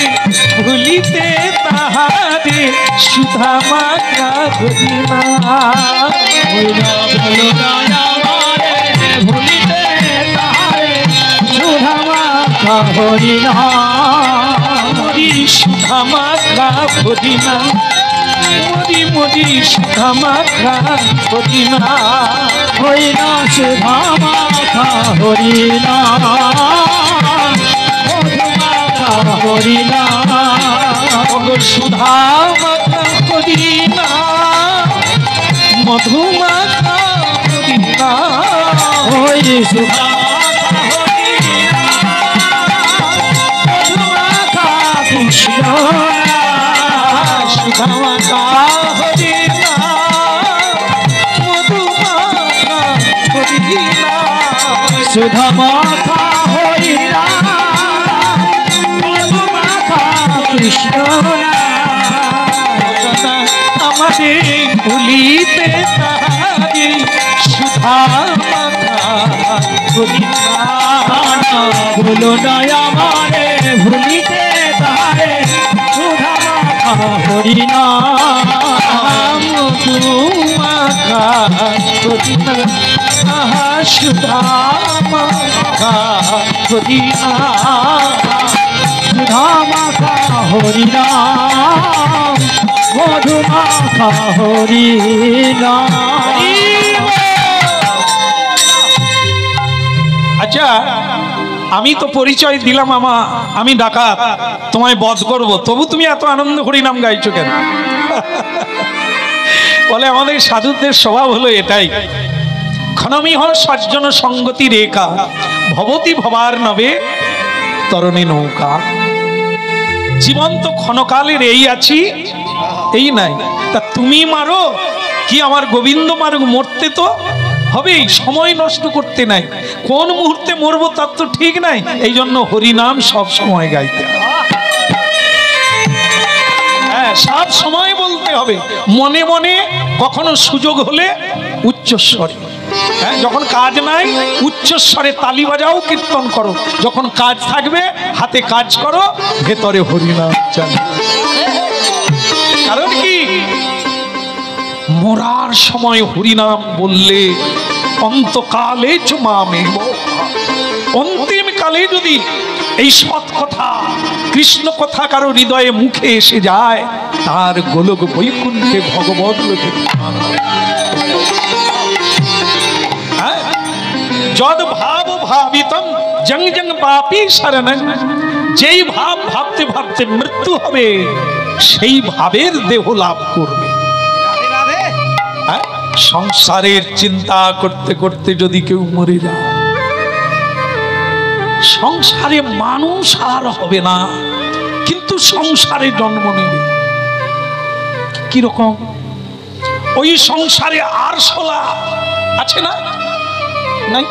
ভুলিতে তাহারে সুধামা হরি না। বলো না আমারে ভুলিতে তাহারে সুধামা হরি না। মরি সুধামা হরি না, মরি মরি সুধামা হরি না। হরি না সুধামা হরি না। হরি না সুধামা হরি না, মধুমা হরি না। ওই সুধামা হরি না, মধুমাতা কৃষ্ণ। সুধামা হরি না, মধুমা হরি না। সুধামা হরি না, মধুমাতা কৃষ্ণ। আমারে ভুলিতে তাহারে সুধামা হরি না। বলো না আমারে ভুলিতে তাহারে সুধামা হরি না। মধুমা হরি না, সুধামা হরি না। সুধামা হরি না, মধুমা হরি না। আচ্ছা, আমি তো পরিচয় দিলাম আমি ডাকাত, তোমায় বধ করব, তবু তুমি এত আনন্দ হরি নাম গাইছো কেন? বলে আমাদের সাধুদের স্বভাব হলো এটাই, ক্ষণমিহ সজ্জন সঙ্গতি রেখা ভবতি ভবার নবে তরণী নৌকা। জীবন তো ক্ষণকালের, এই আছি এই নাই, তা তুমি মারো কি আমার গোবিন্দ মারুক, মরতে তো হবেই, সময় নষ্ট করতে নাই, কোন মুহূর্তে মরবো তার তো ঠিক নাই। এই জন্য হরিনাম সব সময় গাইতে হবে, হ্যাঁ সব সময় বলতে হবে, মনে মনে, কখনো সুযোগ হলে উচ্চস্বরে। হ্যাঁ, যখন কাজ নাই উচ্চস্বরে তালি বাজাও, কীর্তন করো, যখন কাজ থাকবে হাতে কাজ করো, ভেতরে হরিনাম চালিয়ে। মরার সময় হরিনাম বললে অন্তকালে চুমামে, অন্তিম কালে যদি এই সৎ কথা কৃষ্ণ কথা কারো হৃদয়ে মুখে এসে যায়, তার গোলক বৈকুণ্ঠে ভগবত লোকে যদ ভাব ভাবিতম জং জং পাপী শরণ, যেই ভাব ভাবতে ভাবতে মৃত্যু হবে সেই ভাবের দেহ লাভ করবে। সংসারের চিন্তা করতে করতে যদি কেউ মরে যায়, সংসারে মানুষ আর হবে না, কিন্তু সংসারে জন্ম নেবে। কিরকম? ওই সংসারে আরশোলা আছে না? নাই?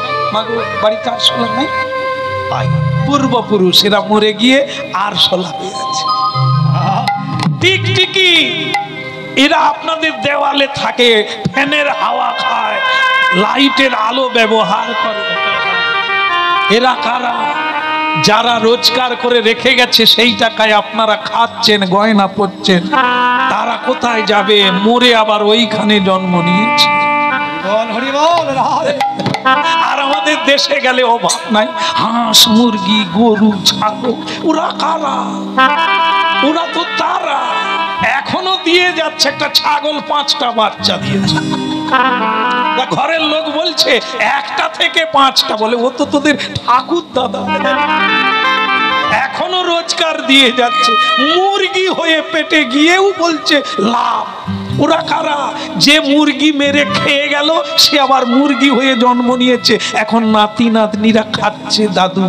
বাড়িতে আরশোলা নাই? পূর্বপুরুষেরা মরে গিয়ে আরশোলা হয়ে আছে। টিকটিকি এরা আপনাদের দেওয়ালে থাকে, ফ্যানের হাওয়া খায়, লাইটের আলো ব্যবহার করে। এরা কারা? যারা রোজগার করে রেখে গেছে সেই টাকায় আপনারা খাচ্ছেন, গয়না পরছেন। তারা কোথায় যাবে? মরে আবার ওইখানে জন্ম নিয়েছে। আর আমাদের দেশে গেলে অভাব নাই, হাঁস মুরগি গরু ছাগল। ওরা কারা? ওরা তো তারা এখনো দিয়ে যাচ্ছে। একটা ছাগল 5টা বাচ্চা দিয়েছে, ঘরের লোক বলছে 1টা থেকে 5টা, বলে ও তো তোদের ঠাকুর দাদা, এখনো রোজগার দিয়ে যাচ্ছে। মুরগি হয়ে পেটে গিয়েও বলছে লাভ। ওরা কারা? যে মুরগি মেরে খেয়ে গেল সে আবার মুরগি হয়ে জন্ম নিয়েছে, এখন নাতি নাতনিরা খাচ্ছে দাদু।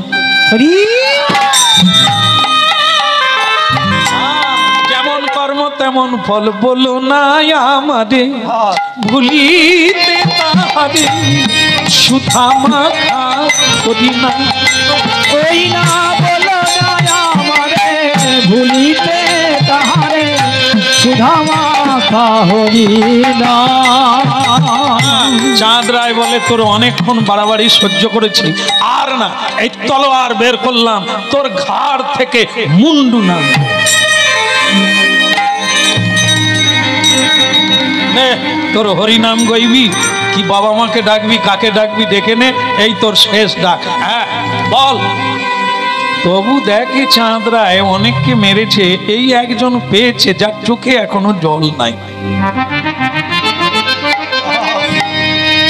যেমন কর্ম তেমন ফল, বলো না আমারে ভুলিতে তাহারে, সুধা মাখা করি না। ওই না বলো না আমারে ভুলিতে তাহারে, সুধা মাখা হরিনাম। চাঁদ রায় বলে তোর অনেকক্ষণ বাড়াবাড়ি সহ্য করেছি, আর না, এই তলোয়ার বের করলাম, তোর ঘাড় থেকে মুন্ডু না। তোর হরিনাম গাইবি কি বাবা মাকে ডাকবি, কাকে ডাকবি ডেকে নে, এই তোর শেষ ডাক। হ্যাঁ বল। তবু দেখে চাঁদ রায় অনেককে মেরেছে, এই একজন পেয়েছে যার চোখে এখনো জল নাই।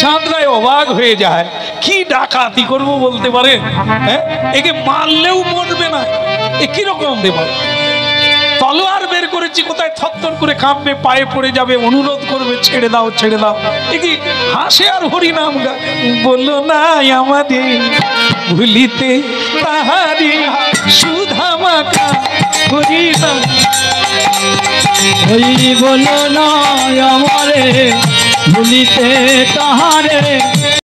চাঁদ রায় অবাক হয়ে যায়, কি ডাকাতি করবো বলতে পারে? হ্যাঁ, একে মারলেও মরবে না, এ কিরকম দেব? তলোয়ার বের করেছি, কোথায় থরথর করে কাঁপবে, পায়ে পড়ে যাবে, অনুরোধ করবে ছেড়ে দাও ছেড়ে দাও। এ কি হাসে আর হরিনাম গায়? বললো না আমাদের ভুলিতে তাহারে, সুধা মাখা হরিনাম। ওই বলো না আমারে ভুলিতে তাহারে,